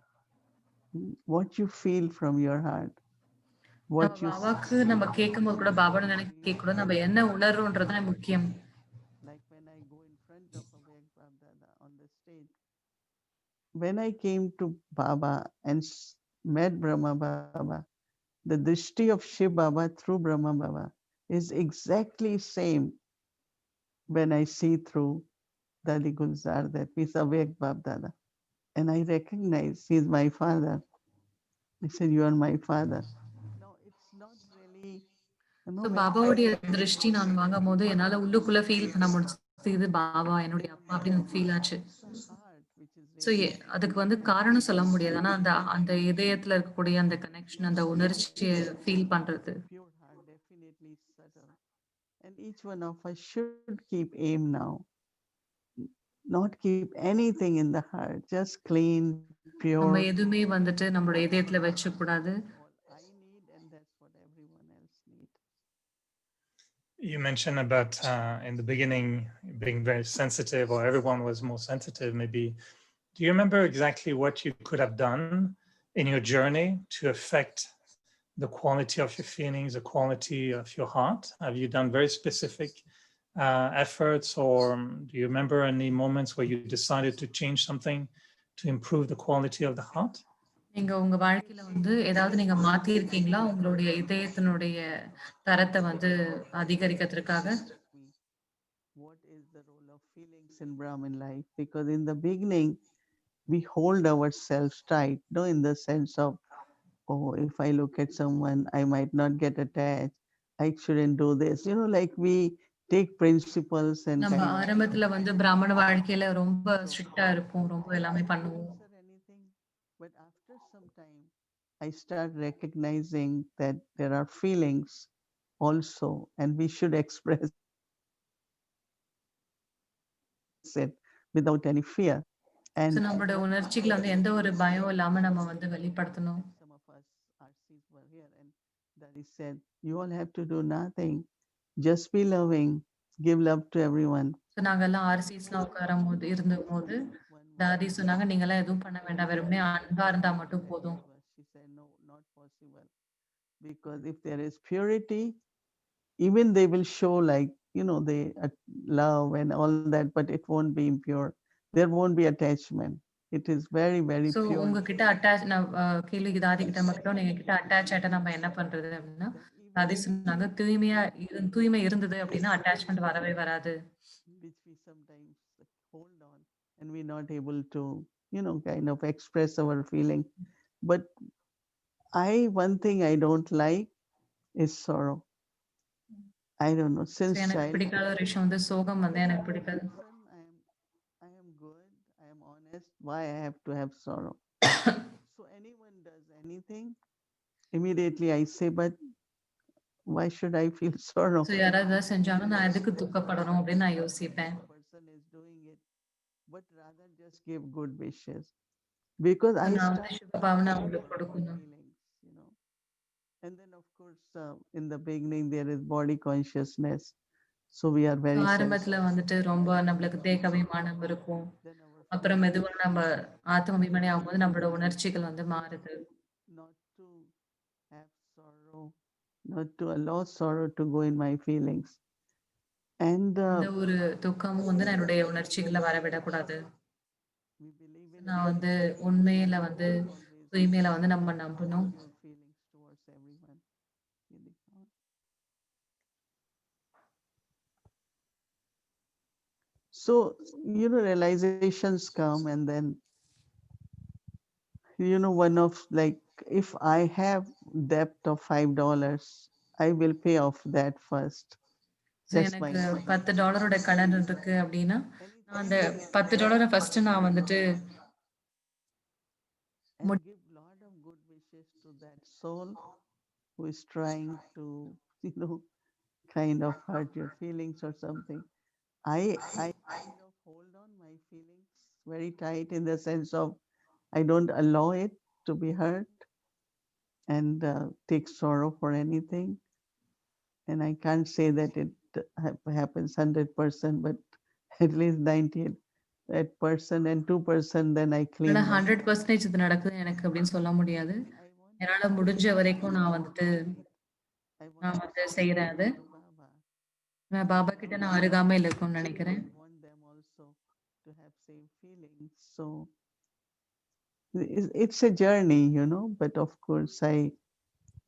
what you feel from your heart, நம்ம what you பாபாக்கு sense, நம்ம கேட்கும்போது கூட, பாபான்னு what நினைக்க really கூட நம்ம feels என்ன from your உணர்றோம்ன்றது heart. தான் முக்கியம். Like when I go in front of a Dada on the stage, when I came to Baba and met Brahma Baba, the drishti of Shiv Baba through Brahma Baba is exactly same when I see through Dali Gulzar, that means Avek Bab Dada. And I recognize he's my father. I said, you are my father. No, it's not really, so when I பாபாவுடைய get திருஷ்டி close, நான் வாங்கும்போது என்னால உள்ளுக்குள்ள feel பண்ண முடிஞ்சது. இது பாபா என்னுடைய then அப்பா அப்படின்னு ஃபீல் ஆச்சு. it's the heart which is so really அதுக்கு feeling வந்து that. காரணம் சொல்ல முடியாது. ஆனா அந்த அந்த இதயத்துல இருக்கக்கூடிய அந்த கனெக்ஷன், அந்த உணர்ச்சிய ஃபீல் பண்றது. Pure heart, definitely subtle. And each one of us should keep aim now, not keep anything in the heart, just clean, pure. நம்ம எதுவுமே வந்துட்டு நம்மளோட இதயத்துல வச்சுக்க கூடாது. All I need, and that's what everyone else needs. You mentioned about in the beginning being very sensitive, or everyone was more sensitive, maybe. Do you remember exactly what you could have done in your journey to affect the quality of your feelings, the quality of your heart? Have you done very specific efforts, or do you remember any moments where you decided to change something to improve the quality of the heart? நீங்க உங்க வாழ்க்கையில வந்து ஏதாவது நீங்க மாத்தியிருக்கீங்களா? உங்களுடைய இதயத்தினுடைய தரத்த வந்து அதிகரிக்கிறதுக்காக? Me, what is the role of feelings in Brahmin life? Because in the beginning, we hold ourselves tight, no, in the sense of, oh, if I look at someone, I might not get attached. I shouldn't do this. Like we take principles and நம்ம kind of ஆரம்பத்துல வந்து பிராமண வாழ்க்கையில ரொம்ப so ஸ்ட்ரிக்ட்டா இருப்போம். ரொம்ப I எல்லாமே don't பண்ணுவோம். answer anything. But after some time, I start recognizing that there are feelings also, and we should express it without any fear. So And நம்மளோட one உணர்ச்சிகள வந்து எந்த ஒரு பயம் இல்லாம நம்ம வந்து வெளிப்படுத்தணும். some of us, RCs, were here, and Daddy said, you all have to do nothing. Just be loving, give love to everyone. So நாங்கலாம் ஆர்சிஸ்லாம் உட்காரும்போது இருந்தபோது, One தாதி woman சொன்னாங்க, "நீங்கலாம் எதுவும் பண்ண came வேண்டாம். to வெறுமனே me அன்பா இருந்தா and மட்டும் said போதும்." to us, she said, no, not possible. Because if there is purity, even they will show like, they love and all that, but it won't be impure. There won't be attachment. It is very, very so pure உங்ககிட்ட love. Attach நான் கேள்விக்கு தாதி கிட்ட மட்டும் நீங்க கிட்ட attach ஆயிட்டா நம்ம என்ன பண்றது அப்படின்னா, That even தாதி சொன்னாங்க, தூய்மை இருந்தது அப்படின்னா அட்டாச்மென்ட் வரவே வராது. which we sometimes hold on and we're not able to, kind of express our feeling. But one thing I don't like is sorrow. I don't know, so since எனக்கு childhood, பிடிக்காத ஒரு விஷயம் வந்து சோகம் வந்து எனக்கு பிடிக்காது. person, I am good, I am honest. Why I have to have sorrow? So anyone does anything, immediately I say, but why should I feel sorrow? So யாராவது ஏதாவது செஞ்சாலும் நான் எதுக்கு துக்கப்படணும் அப்படின்னு நான் யோசிப்பேன். The person is doing it, but rather just give good wishes. Because so I நான் வந்து start சுப பாவனை feeling அவங்களுக்கு my கொடுக்கணும். feelings. And then, of course, in the beginning, there is body consciousness. So we are so very ஆரம்பத்துல sensitive. வந்துட்டு ரொம்ப நம்மளுக்கு தேக அபிமானம் இருக்கும். Then our அப்புறம் feelings மெதுவா நம்ம ஆத்ம அபிமானி ஆகும்போது நம்மளோட உணர்ச்சிகள் வந்து மாறுது. not to have sorrow, not to allow sorrow to go in my feelings. And எந்த ஒரு துக்கமும் வந்து நான் என்னுடைய உணர்ச்சிகள வரவிடக்கூடாது. we believe in நான் truth. வந்து உண்மையில வந்து தூய்மையில வந்து நம்ம have நம்பணும். wonderful feelings towards everyone in the heart. So, realizations come, and then, one of like, if I have debt of $5, I will pay off that first. So That's my எனக்கு intention. $10 கடன் இருக்கு அப்படின்னா, நான் Anything அந்த that is $10 first நான் வந்துட்டு and give lot of good wishes to that soul who is trying to, you know, kind of hurt your feelings or something. I kind of hold on my feelings very tight in the sense of I don't allow it to be hurt and take sorrow for anything. And I can't say that it happens 100%, but at least 98% and 2%, then I என்னால clean them. 100% இது நடக்குது எனக்கு அப்படின்னு சொல்ல முடியாது. I want to என்னால share முடிஞ்ச my வரைக்கும் நான் feelings வந்துட்டு light. I want நான் to வந்து share செய்றேன் them அது. to Baba. நான் And பாபா கிட்ட நான் also, அருகாமையில இருக்கும்னு I நினைக்கிறேன். want them also to have same feelings. So it's a journey, but of course,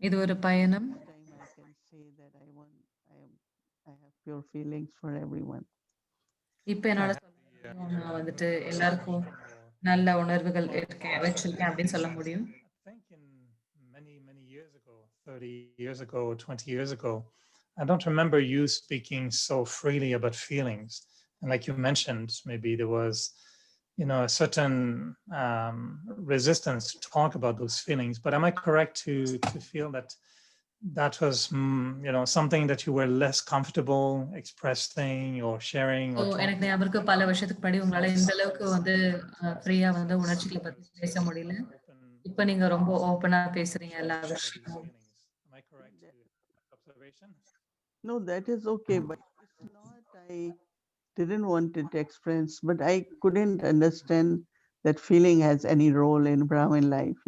இது ஒரு பயணம். this time I can say that I have pure feelings for everyone. இப்ப I என்னால have சொல்ல the முடியும். நான் வந்துட்டு the எல்லாருக்கும் perception or நல்ல உணர்வுகள் thought இருக்கேன் about வச்சிருக்கேன் அப்படின்னு சொல்ல feelings. முடியும். I think in many years ago, 30 years ago, 20 years ago, I don't remember you speaking so freely about feelings. And like you mentioned, maybe there was, a certain resistance to talk about those feelings. But am I correct to feel that that was, something that you were less comfortable expressing or sharing so or எனக்கு talking ஞாபகம் இருக்கு பல வருஷத்துக்கு முன்னாடி உங்களால இந்த அளவுக்கு வந்து ஃப்ரீயா வந்து since உணர்ச்சிகள you பத்தி பேச express முடியல. open இப்ப நீங்க ரொம்ப ஓப்பனா பேசுறீங்க share எல்லா about these விஷயமும். feelings. Am I correct to have that observation? No, that is okay, but it's not I didn't want it expressed, but I couldn't understand that feeling has any role in Brahmin life.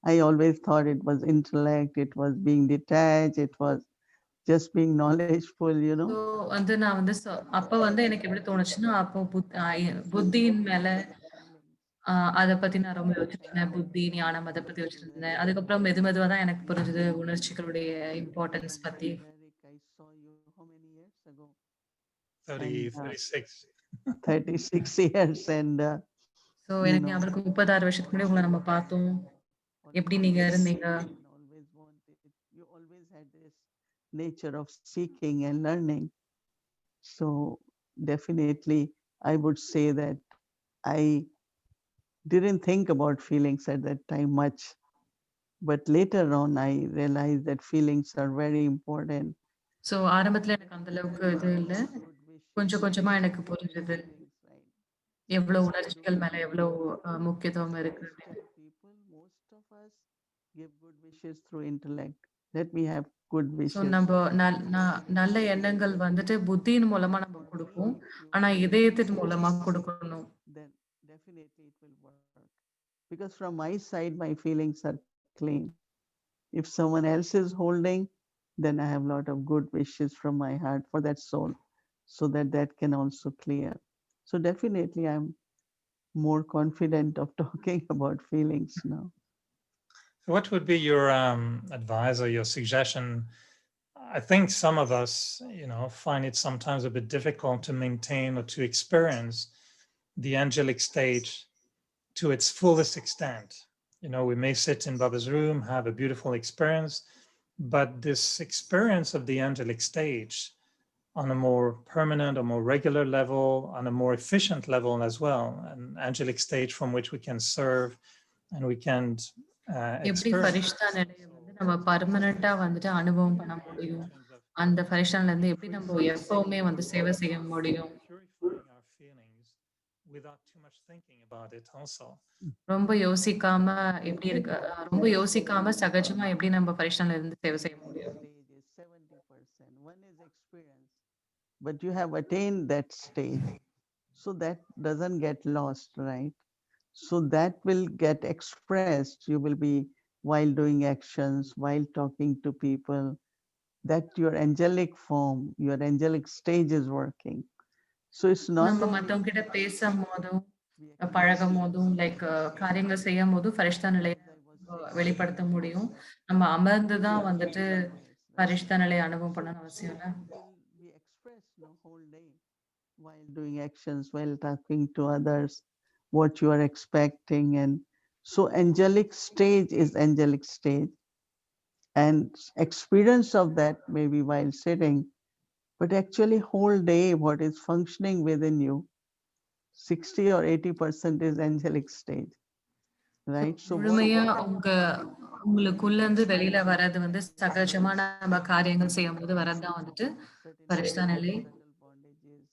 I always thought it was intellect, it was being detached, it was just being knowledgeful. So வந்து நான் வந்து அப்ப வந்து எனக்கு எப்படி தோணுச்சுன்னா, அப்போ புத்தியின் மேல Feelings. அத பத்தி நான் ரொம்ப யோசிச்சுட்டு இருந்தேன். புத்தி, ஞானம் அத பத்தி யோசிச்சுட்டு இருந்தேன். அதுக்கப்புறம் மெதுவா தான் எனக்கு புரிஞ்சது உணர்ச்சிகளுடைய இம்பார்ட்டன்ஸ் பத்தி. Derek, I saw you how many years ago? 30, And 36. 36 years, and so எனக்கு ஞாபகம் இருக்கு 36 வருஷத்துக்கு முன்னாடி உங்கள நம்ம பார்த்தோம். எப்படி நீங்க always இருந்தீங்க? seeking, always wanted. You always had this nature of seeking and learning. So definitely, I would say that I didn't think about feelings at that time much. But later on, I realized that feelings are very important. So ஆரம்பத்துல எனக்கு அந்த அளவுக்கு இது இல்ல. Good wishes, கொஞ்சம் கொஞ்சமா எனக்கு you have புரிஞ்சது. feelings, right? So எவ்வளோ just to உணர்ச்சிகள் மேல எவ்வளோ முக்கியத்துவம் I இருக்கு always அப்படின்னு. tell people, most of us give good wishes through intellect. Let me have good so wishes. நம்ப நல்ல எண்ணங்கள் வந்துட்டு புத்தியின் மூலமா நம்ம For me, குடுப்போம். if you ஆனா give இதயத்தின் good மூலமா wishes, குடுக்கணும். then definitely it will work. Because from my side, my feelings are clean. If someone else is holding, then I have a lot of good wishes from my heart for that soul, so that can also clear. So definitely, I'm more confident of talking about feelings now. So what would be your advice or your suggestion? I think some of us, find it sometimes a bit difficult to maintain or to experience the angelic state to its fullest extent. We may sit in Baba's room, have a beautiful experience, but this experience of the angelic stage on a more permanent or more regular level, on a more efficient level as well, an angelic stage from which we can serve and we can எப்படி experience. ஃபரிஷ்தா நிலைய வந்து நம்ம பெர்மனன்ட்டா வந்துட்டு அனுபவம் பண்ண முடியும். அந்த ஃபரிஷ்தான்ல இருந்து எப்படி நம்ம எப்பவுமே வந்து சேவை செய்ய முடியும். Purifying our feelings without too much thinking about it also. ரொம்ப யோசிக்காம எப்படி இருக்கு ரொம்ப யோசிக்காம சகஜமா எப்படி நம்ம ஃபரிஷ்தான்ல இருந்து சேவை செய்ய முடியும். Stage is 70%. One is experience, but you have attained that stage. So that doesn't get lost, right? So that will get expressed. You will be while doing actions, while talking to people, that your angelic form, your angelic stage is working. So it's not நம்ம only மத்தவங்க கிட்ட பேசும்போதும் we express பழகும்போதும், ourselves like in so காரியங்கள் செய்யும்போதும் ஃபரிஷ்தா you know, நிலைய as I was saying, வெளிப்படுத்த in முடியும். worship, நம்ம we அமர்ந்து தான் can வந்துட்டு feel oneness, right? பரிஷ்தா நிலைய அனுபவம் So பண்ணணும்னு so அவசியம் இல்ல. we express no whole day while doing actions, while talking to others, what you are expecting. And so angelic stage is angelic stage. And experience of that maybe while sitting, but actually whole day what is functioning within you, 60 or 80% is angelic stage, so right? So முழுமையா what உங்களுக்குள்ளருந்து வெளியில expression வர்றது வந்து and சகஜமா express நம்ம காரியங்கள் and செய்யும்போது வர்றது release தான் வந்துட்டு certain பரிசுத்த நிலை. subtle bondages.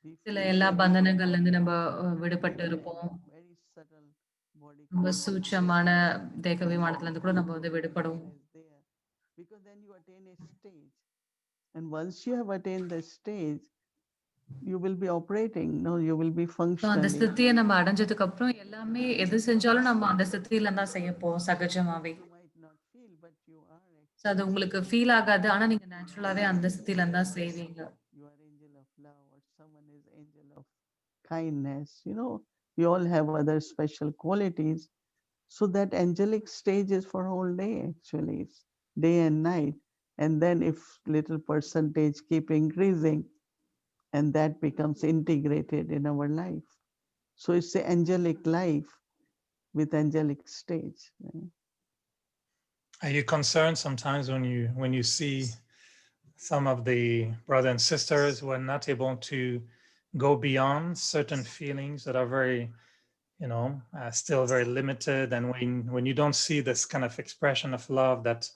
We சில feel எல்லா very பந்தனங்கள்லேருந்து calm, நம்ம very விடுபட்டு very இருப்போம். very subtle body ரொம்ப சூட்சமான coordination, தேக and விமானத்துலேருந்து கூட நம்ம வந்து விடுபடுவோம். everything is there, because then you attain a stage, and once you have attained the stage, you will be operating, no, you will be so அந்த functionally. ஸ்திதிய நம்ம அடைஞ்சதுக்கு அப்புறம் And in எல்லாமே that எது stage செஞ்சாலும் நம்ம அந்த you ஸ்திதியில தான் செய்ய போறோம் சகஜமாவே. you might not feel, but you are so அது actually உங்களுக்கு ஃபீல் ஆகாது. ஆனா நீங்க நேச்சுரலாவே angel அந்த of ஸ்திதியில தான் peace, செய்வீங்க. you are angel of love, or someone is angel of kindness, we all have other special qualities. So that angelic stage is for whole day, actually it's day and night. And then if little percentage keep increasing, and that becomes integrated in our life. So it's the angelic life with angelic stage, right? Are you concerned sometimes when you see some of the brothers and sisters who are not able to go beyond certain feelings that are very, still very limited, and when you don't see this kind of expression of love that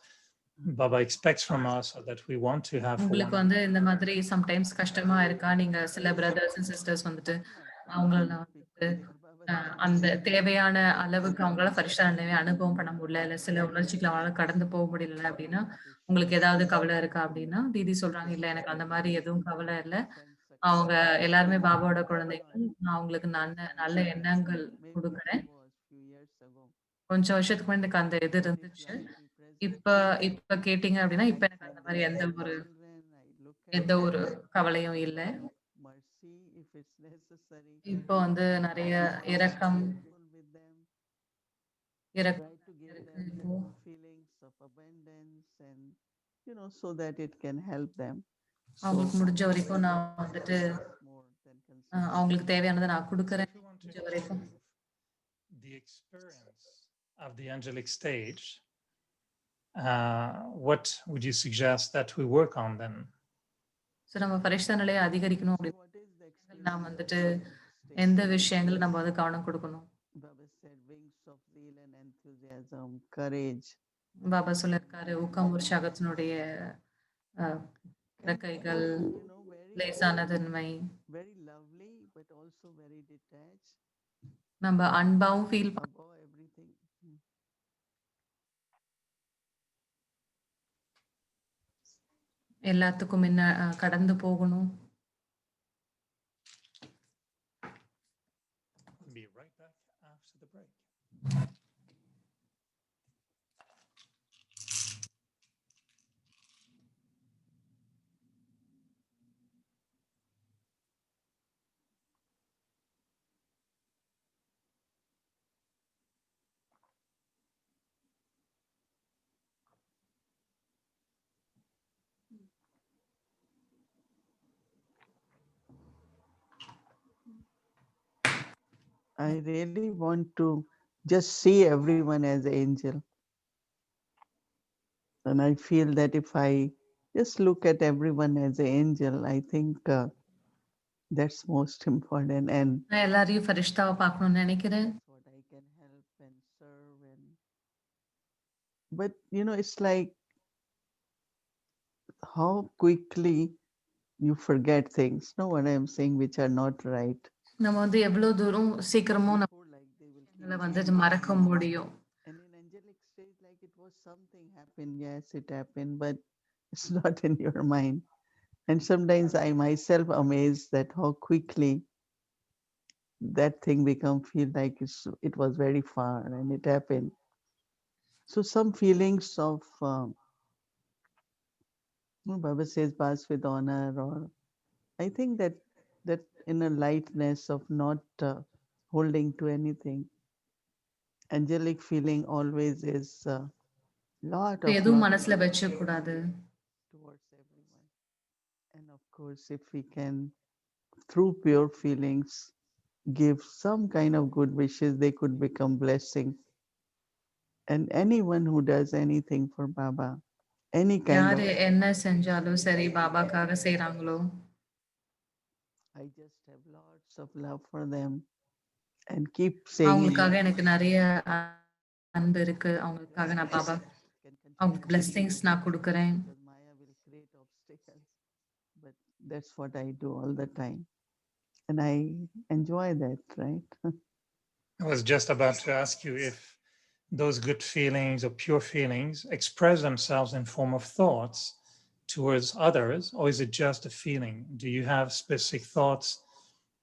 Baba expects from us or that we want to have for உங்களுக்கு one வந்து another? இந்த மாதிரி sometimes கஷ்டமா இருக்கா? நீங்க சில brothers and sisters வந்துட்டு Why not? அவங்கள வந்துட்டு Because Baba said அந்த being தேவையான அளவுக்கு அவங்களால பரிசுத்த நிலையை அனுபவம் பண்ண முடியல. இல்ல சில உணர்ச்சிகள அவங்களால கடந்து போக முடியல அப்படின்னா, to show உங்களுக்கு ஏதாவது கவலை இருக்கா அப்படின்னா, தீதி சொல்றாங்க, "இல்ல எனக்கு அந்த மாரி எதுவும் கவலை இல்ல. sense அவங்க success. எல்லாருமே பாபாவோட Why not? குழந்தைகள். நான் அவங்களுக்கு Show நல்ல sense success. எண்ணங்கள் Maybe it குடுக்குறேன்." was few years ago. கொஞ்சம் வருஷத்துக்கு முன்னாடி எனக்கு அந்த இது I did இருந்துச்சு. like to be present இப்ப there. இப்ப கேட்டீங்க அப்படின்னா, I இப்ப எனக்கு spend அந்த the மாரி day with children. I look at எந்த them. ஒரு கவலையும் I இல்ல. show mercy if it's necessary. இப்போ வந்து நெறைய I try to be இரக்கம் helpful with them. இரக்கம் Try to give இருக்கு them இப்போ. feelings of abundance, and so that it can help them. So அவங்களுக்கு முடிஞ்ச வரைக்கும் mercy நான் வந்துட்டு is more than considered. அவங்களுக்கு தேவையானத நான் So குடுக்குறேன். if we want to முடிஞ்ச வரைக்கும். improve the experience of the angelic stage, what would you suggest that we work on then? So நம்ம பரிசுத்த நிலைய அதிகரிக்கணும் So அப்படின்னா, what is the நாம் experience of வந்துட்டு angelic எந்த stage? விஷயங்கள் நம்ம வந்து கவனம் குடுக்கணும்? Baba said wings of zeal and enthusiasm, courage, Baba சொல்லியிருக்காரு, ஊக்கம் உற்சாகத்தினுடைய அ and இறக்கைகள், very லேசான தன்மை. very lovely, but also very detached நம்ம அன்பாவும் ஃபீல் above everything. எல்லாத்துக்கும் முன்ன கடந்து போகணும். Be right back after the break. I really want to just see everyone as angel. And I feel that if I just look at everyone as an angel, I think that's most important. And நான் எல்லாரையும் ஃபரிஷ்தாவா பார்க்கணும்னு நெனைக்கிறேன். that's what I can help and serve. But it's like how quickly you forget things. No, what I'm saying, which are not right. நம்ம வந்து எவ்வளோ தூரம் சீக்கிரமும் நம்ம Before, like they will keep விஷயங்கள வந்துட்டு changing. மறக்க முடியும். And in angelic state, like it was something happened. Yes, it happened, but it's not in your mind. And sometimes I myself amazed that how quickly that thing become feel like it was very far and it happened. So some feelings of Baba says pass with honor, or I think that inner lightness of not holding to anything. Angelic feeling always is lot So of எதுவும் lot of மனசுல love வச்சுக்கூடாது. towards everyone. And of course, if we can, through pure feelings, give some kind of good wishes, they could become blessing. And anyone who does anything for Baba, any kind of, யாரு என்ன செஞ்சாலும் சரி பாபாக்காக செய்றாங்களோ, I just have lots of love for them and keep saying அவங்களுக்காக that எனக்கு நெறைய அன்பு இருக்கு. அவங்களுக்காக நான் பாபா can அவங்களுக்கு continue to பிளெஸிங்ஸ் நான் குடுக்குறேன். because Maya will create obstacles. But that's what I do all the time. And I enjoy that, right? I was just about to ask you if those good feelings or pure feelings express themselves in form of thoughts towards others, or is it just a feeling? Do you have specific thoughts?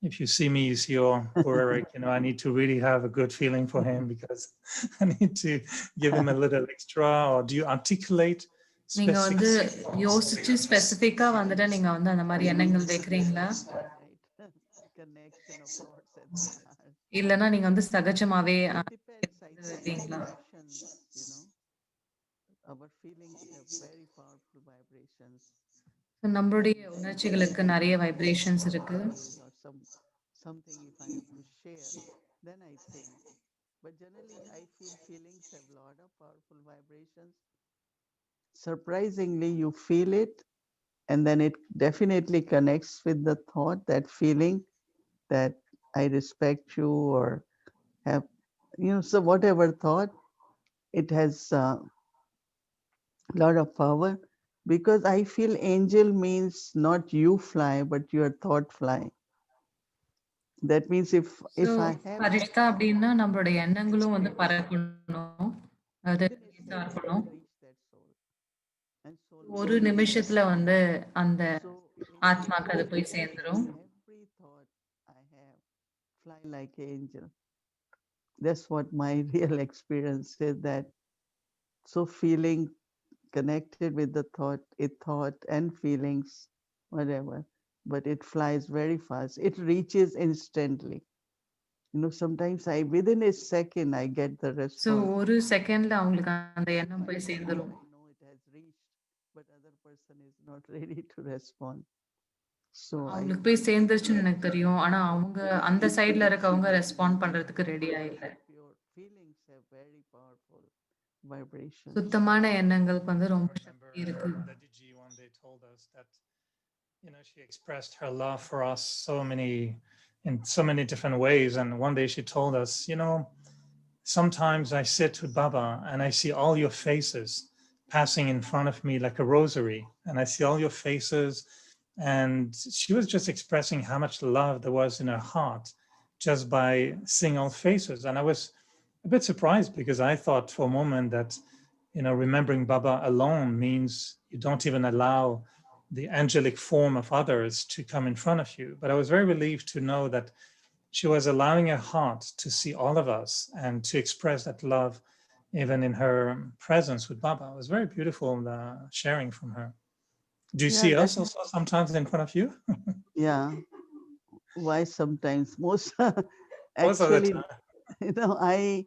If you see me, you see, oh, poor Eric, I need to really have a good feeling for him because I need to give him a little extra. Or do you articulate நீங்க specific வந்து யோசிச்சு feelings? ஸ்பெசிஃபிக்கா வந்துட்டு நீங்க வந்து அந்த மாரி எண்ணங்கள் வைக்கிறீங்களா? Right? Connection of thoughts and heart. இல்லன்னா நீங்க வந்து சகஜமாவே It depends. I think வருவீங்களா? emotions, you know, our feelings have very powerful vibrations. நம்மளுடைய And when உணர்ச்சிகளுக்கு I நெறைய have a வைப்ரேஷன்ஸ் இருக்கு. message or something, if I have to share, then I think. But generally, I feel feelings have a lot of powerful vibrations. Surprisingly, you feel it, and then it definitely connects with the thought, that feeling that I respect you or have, so whatever thought, it has a lot of power because I feel angel means not you fly, but your thought fly. That means so if I have பரிஷ்தா அப்படின்னா நம்மளுடைய எண்ணங்களும் வந்து பறக்கணும். அது லேசா definitely it இருக்கணும். can reach that soul, and soul will ஒரு reach that. நிமிஷத்துல வந்து அந்த So angel ஆத்மாக்கு அது means போய் that சேர்ந்துரும். every thought I have fly like an angel. That's what my real experience is, that so feeling connected with the thought and feelings, whatever, but it flies very fast. It reaches instantly. Sometimes within a second, I get the so response. ஒரு செகண்ட்ல அவங்களுக்கு அந்த So எண்ணம் I போய் know சேர்ந்துரும். it has reached, but other person is not ready to respond. So அவங்களுக்கு போய் சேர்ந்துருச்சுன்னு எனக்கு தெரியும். ஆனா அவங்க அந்த சைடுல இருக்கவங்க ரெஸ்பாண்ட் பண்றதுக்கு ரெடியா இல்ல. pure feelings have very powerful vibrations. சுத்தமான எண்ணங்களுக்கு வந்து I ரொம்ப remember சக்தி இருக்கு. Dadiji one day told us that she expressed her love for us in so many different ways. And one day she told us, sometimes I sit with Baba and I see all your faces passing in front of me like a rosary, and I see all your faces. And she was just expressing how much love there was in her heart just by seeing all faces. And I was a bit surprised because I thought for a moment that remembering Baba alone means you don't even allow the angelic form of others to come in front of you. But I was very relieved to know that she was allowing her heart to see all of us and to express that love even in her presence with Baba. It was very beautiful, the sharing from her. Do you Yeah, see us also sometimes in front of you? yeah. Why sometimes? Most Most of the actually, time. I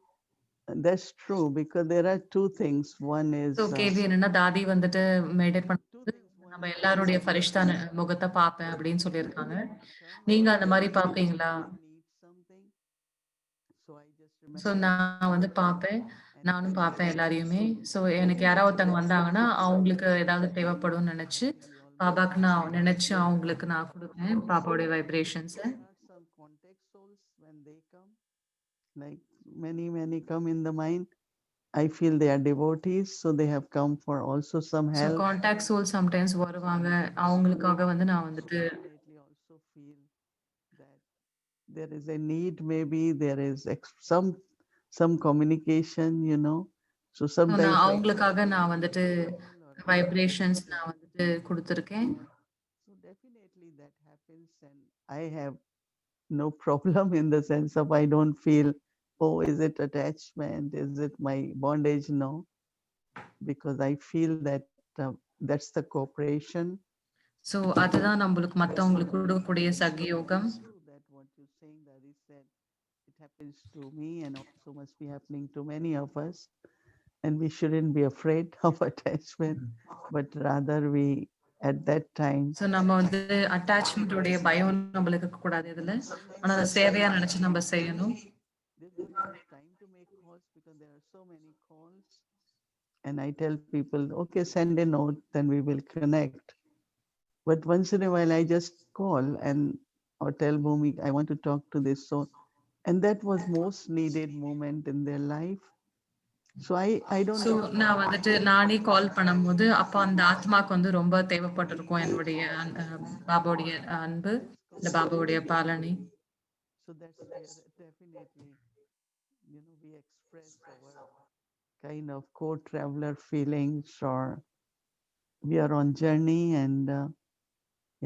that's true because there are two things. One so is கேள்வி என்னன்னா, தாதி வந்துட்டு meditate two பண்ணும்போது things. One நம்ம is எல்லாருடைய ஃபரிஷ்தா reciprocity. முகத்த பார்ப்பேன் அப்படின்னு சொல்லியிருக்காங்க. When I come நீங்க and அந்த மாரி பார்ப்பீங்களா? they need something, so I just so remember நான் வந்து Baba பார்ப்பேன். and நானும் give பார்ப்பேன் them. எல்லாரையுமே. ஸோ எனக்கு Definitely, யாராவது ஒருத்தவங்க that's வந்தாங்கன்னா, அவங்களுக்கு ஏதாவது தேவைப்படும்னு நெனச்சு, really almost பாபாக்கு நான் நெனச்சு அவங்களுக்கு நான் of குடுப்பேன் course. பாபாவுடைய வைப்ரேஷன்ஸ. There are some contact souls when they come, like many come in the mind. I feel they are devotees, so they have come for also some so help. Contact சோல் sometimes வருவாங்க. அவங்களுக்காக வந்து நான் So வந்துட்டு definitely also feel that there is a need. Maybe there is some communication. So so நான் sometimes I get அவங்களுக்காக நான் வந்துட்டு call or வைப்ரேஷன்ஸ் message. நான் வந்துட்டு குடுத்துருக்கேன். So definitely that happens, and I have no problem in the sense of I don't feel, oh, is it attachment? Is it my bondage? No, because I feel that that's the cooperation. So அதுதான் நம்மளுக்கு மத்தவங்களுக்கு குடுக்கக்கூடிய It's சகயோகம். true that what you're saying, that is said, it happens to me and also must be happening to many of us. And we shouldn't be afraid of attachment, but rather we, at that time, so நம்ம வந்து அட்டாச்மெண்ட்டோடைய பயம் நம்மளுக்கு இருக்கக்கூடாது இதுல. ஆனா அதை சேவையா நினைச்சு நம்ம செய்யணும். they don't have time to make calls because there are so many calls. And I tell people, okay, send a note, then we will connect. But once in a while, I just call and or tell Bhumi, I want to talk to this soul. And that was most needed moment in their life. So I don't so expect நான் வந்துட்டு நானே கால் பண்ணும்போது அப்போ அந்த ஆத்மாக்கு வந்து ரொம்ப தேவைப்பட்டிருக்கும் என்னுடைய பாபாவுடைய அன்பு, இந்த பாபாவுடைய பாலனை. So that's where definitely, we express our kind of co-traveler feelings, or we are on journey, and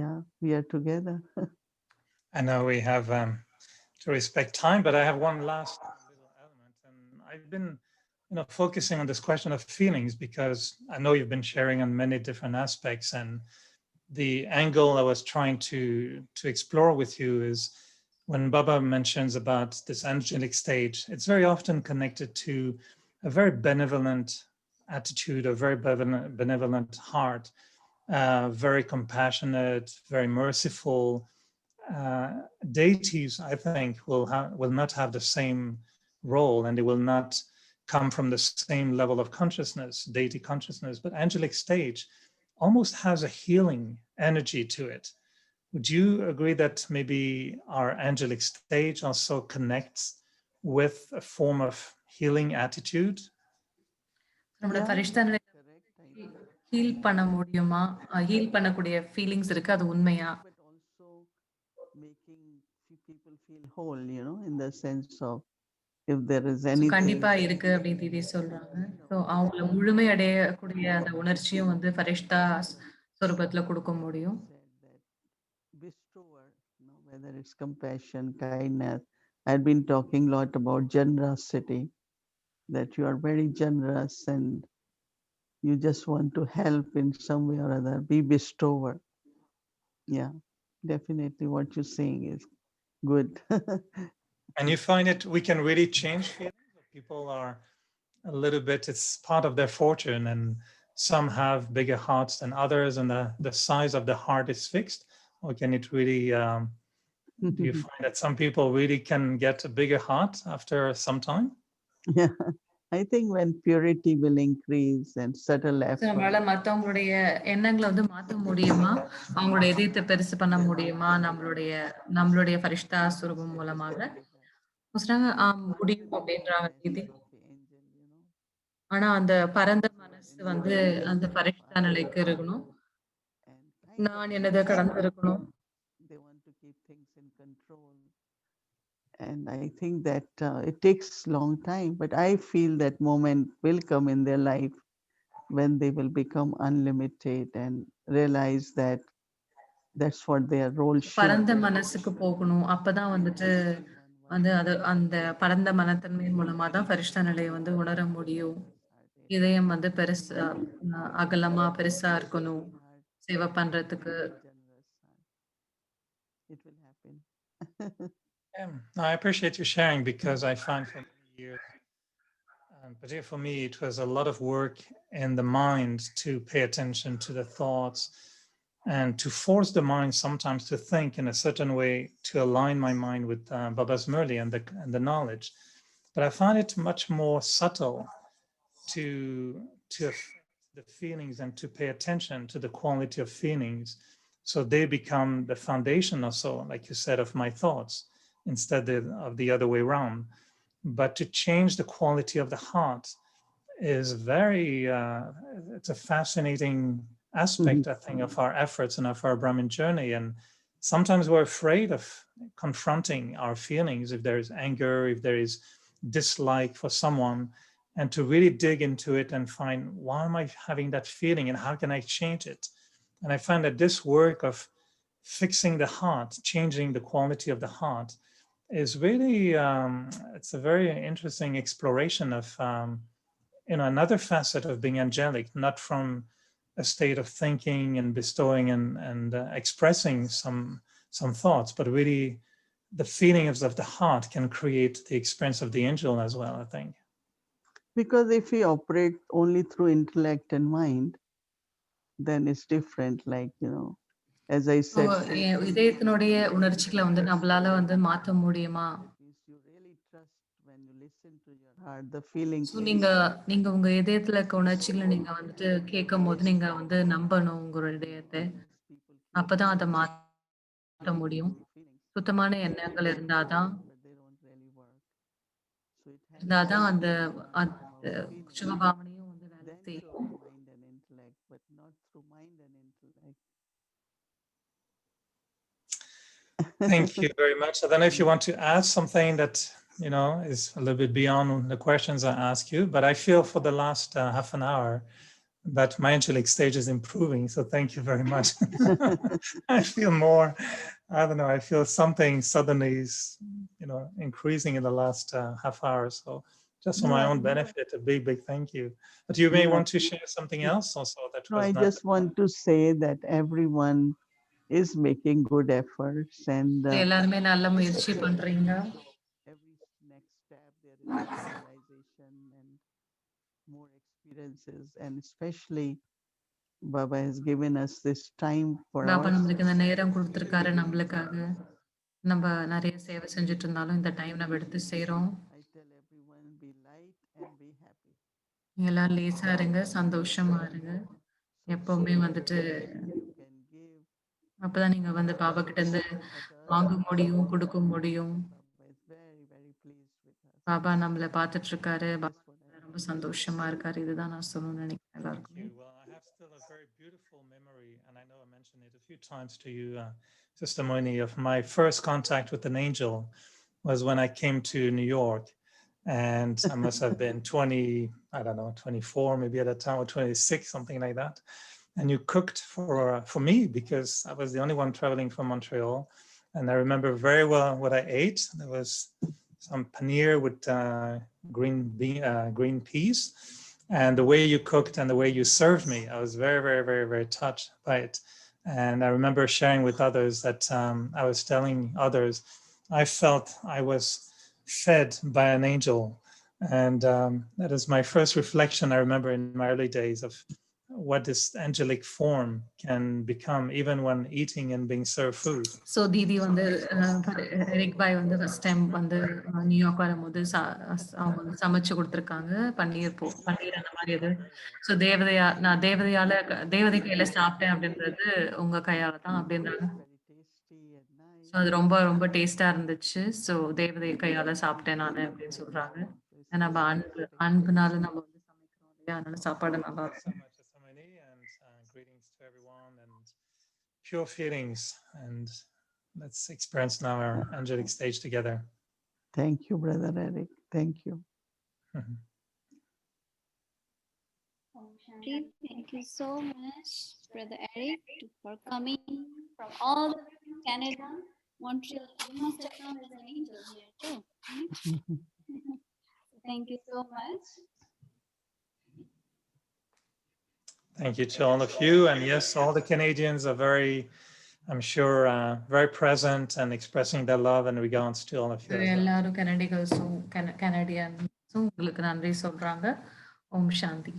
yeah, we are together. I know we have to respect time, but I have one last little element, and I've been, focusing on this question of feelings because I know you've been sharing on many different aspects, and the angle I was trying to explore with you is when Baba mentions about this angelic stage, it's very often connected to a very benevolent attitude, a very benevolent heart, very compassionate, very merciful. Deities, I think, will not have the same role, and they will not come from the same level of consciousness, deity consciousness. But angelic stage almost has a healing energy to it. Would you agree that maybe our angelic stage also connects with a form of healing attitude? நம்மளோட Yeah, பரிஷ்டா நிலை correct. I think heel பண்ண முடியுமா? Heel பண்ணக்கூடிய feelings இருக்கு. அது உண்மையா? but also making people feel whole, in the sense of if there is so anything, கண்டிப்பா இருக்கு அப்படின்னு தீதி சொல்றாங்க. ஸோ அவங்கள முழுமை அடையக்கூடிய அந்த உணர்ச்சியும் வந்து ஃபரிஷ்தா சொரூபத்துல கொடுக்க முடியும். said that bestower, whether it's compassion, kindness. I've been talking a lot about generosity, that you are very generous and you just want to help in some way or other. Be bestower. Yeah, definitely what you're saying is good. And you find it, we can really change feelings? People are a little bit, it's part of their fortune, and some have bigger hearts than others, and the size of the heart is fixed? Or can it really, do you find that some people really can get a bigger heart after some time? Yeah, I think when purity will increase and subtle so effort, நம்மளால மத்தவங்களுடைய எண்ணங்களை வந்து மாத்த முடியுமா? அவங்களோட இதயத்தை பெருசு பண்ண முடியுமா? நம்மளுடைய ஃபரிஷ்தா சுரூபம் மூலமாக? சொன்னாங்க, முடியும் அப்படின்றாங்க தீதி. message of the angel, ஆனா அந்த பரந்த who are மனசு in the வந்து அந்த vibration of ஃபரிஷ்தா I நிலைக்கு இருக்கணும். and kind of நான் என்னதை கடந்து இருக்கணும். they want to keep things in control. And I think that it takes long time, but I feel that moment will come in their life when they will become unlimited and realize that that's what their role should பரந்த be. மனசுக்கு போகணும். அப்பதான் வந்துட்டு வந்து அது அந்த பரந்த மனத்தன்மையின் மூலமா தான் ஃபரிஷ்தா நிலையை வந்து உணர முடியும். இதயம் வந்து பெருசு அகலமா பெருசா இருக்கணும் சேவை பண்றதுக்கு. Generous heart. It will happen. Yeah, I appreciate you sharing, because I find for many years, and particularly for me, it was a lot of work in the mind to pay attention to the thoughts and to force the mind sometimes to think in a certain way to align my mind with Baba's Murli and the knowledge. But I find it much more subtle to affect the feelings and to pay attention to the quality of feelings, so they become the foundation also, like you said, of my thoughts instead of the other way around. But to change the quality of the heart is very it's a fascinating aspect, I think, of our efforts and of our Brahmin journey. And sometimes we're afraid of confronting our feelings, if there is anger, if there is dislike for someone, and to really dig into it and find, why am I having that feeling and how can I change it? And I find that this work of fixing the heart, changing the quality of the heart, is really it's a very interesting exploration of another facet of being angelic, not from a state of thinking and bestowing and expressing some thoughts, but really the feelings of the heart can create the experience of the angel as well, I think. Because if we operate only through intellect and mind, then it's different. Like, as I So, said, இதயத்தினுடைய உணர்ச்சிகளை வந்து நம்மளால வந்து மாத்த முடியுமா? you really trust when you listen to your heart, the feeling so comes. நீங்க நீங்க உங்க இதயத்துல இருக்க உணர்ச்சிகள நீங்க வந்துட்டு கேட்கும்போது, நீங்க வந்து நம்பணும் உங்களோட இதயத்த. People keep அப்பதான் அத saying மாத்த முடியும். beautiful feelings, சுத்தமான எண்ணங்கள் இருந்தா தான் but they don't really work. So it has இருந்தா to தான் come அந்த from அந்த our feeling, சுகபாவனையும் வந்து வேலை then to செய்யும். our mind and intellect, but not through mind and intellect. Thank you very much. I don't know if you want to add something that is a little bit beyond the questions I ask you, but I feel for the last half an hour that my angelic stage is improving. So thank you very much. I feel more, I don't know, I feel something suddenly is, increasing in the last half hour. So just for my own benefit, a big, big thank you. But you may want to share something else also that No, was I not. just want to say that everyone is making good efforts, and எல்லாருமே நல்ல முயற்சி பண்றீங்க. every next step there is more realization and more experiences, and especially Baba has given us this time for Baba ourselves. நம்மளுக்கு இந்த நேரம் கொடுத்திருக்காரு நம்மளுக்காக. நம்ம நிறைய சேவை செஞ்சுட்டு இருந்தாலும் இந்த டைம் நம்ம எடுத்து செய்றோம். I tell everyone, be light and be happy. எல்லாரும் லேசா இருங்க, சந்தோஷமா இருங்க. எப்பவுமே வந்துட்டு You can give. அப்பதான் நீங்க வந்து பாபா கிட்ட இருந்து வாங்க முடியும், கொடுக்க முடியும். Baba is very, very pleased with us. Baba நம்மள பார்த்துட்டு இருக்காரு. That's பாபா what I ரொம்ப சந்தோஷமா இருக்காரு. இதுதான் நான் சொல்லணும்னு நினைக்கிறேன் Thank எல்லாருக்குமே. you. Well, I have still a very beautiful memory, and I know I mentioned it a few times to you, Sister Moini, of my first contact with an angel was when I came to New York. And I must have been 20, I don't know, 24 maybe at that time, or 26, something like that. And you cooked for me because I was the only one traveling from Montreal. And I remember very well what I ate. There was some paneer with green peas, and the way you cooked and the way you served me, I was very, very, very, very touched by it. And I remember sharing with others that I was telling others, I felt I was fed by an angel. And that is my first reflection, I remember, in my early days of what this angelic form can become even when eating and being served food. So தீதி வந்து Eric பாய் வந்து first time வந்து New York வரும்போது அவங்க வந்து சமைச்சு கொடுத்துருக்காங்க. பன்னீர் அந்த மாதிரி இது. ஸோ நான் தேவதை கையில சாப்பிட்டேன் அப்படின்றது உங்க கையால தான் அப்படின்றாங்க. Very tasty and nice. So அது ரொம்ப ரொம்ப டேஸ்டா இருந்துச்சு. ஸோ தேவதை கையால சாப்பிட்டேன் நானு அப்படின்னு சொல்றாங்க. நம்ம அன்புனால நம்ம வந்து சமைக்கிறோம் இல்லையா? அதனால சாப்பாடு நல்லா Thank you so இருக்கும். much, Samani, and greetings to everyone and pure feelings. And let's experience now our angelic stage together. Thank you, Brother Eric. Thank you. Thank you so much, Brother Eric, for coming from all the way from Canada, Montreal. You must have come as an angel here too. Thank you so much. Thank you to all of you. And yes, all the Canadians are very, I'm sure, very present and expressing their love and regards to all of you. As well. எல்லாரும் கனடியன்ஸும் உங்களுக்கு நன்றி சொல்றாங்க. ஓம் சாந்தி.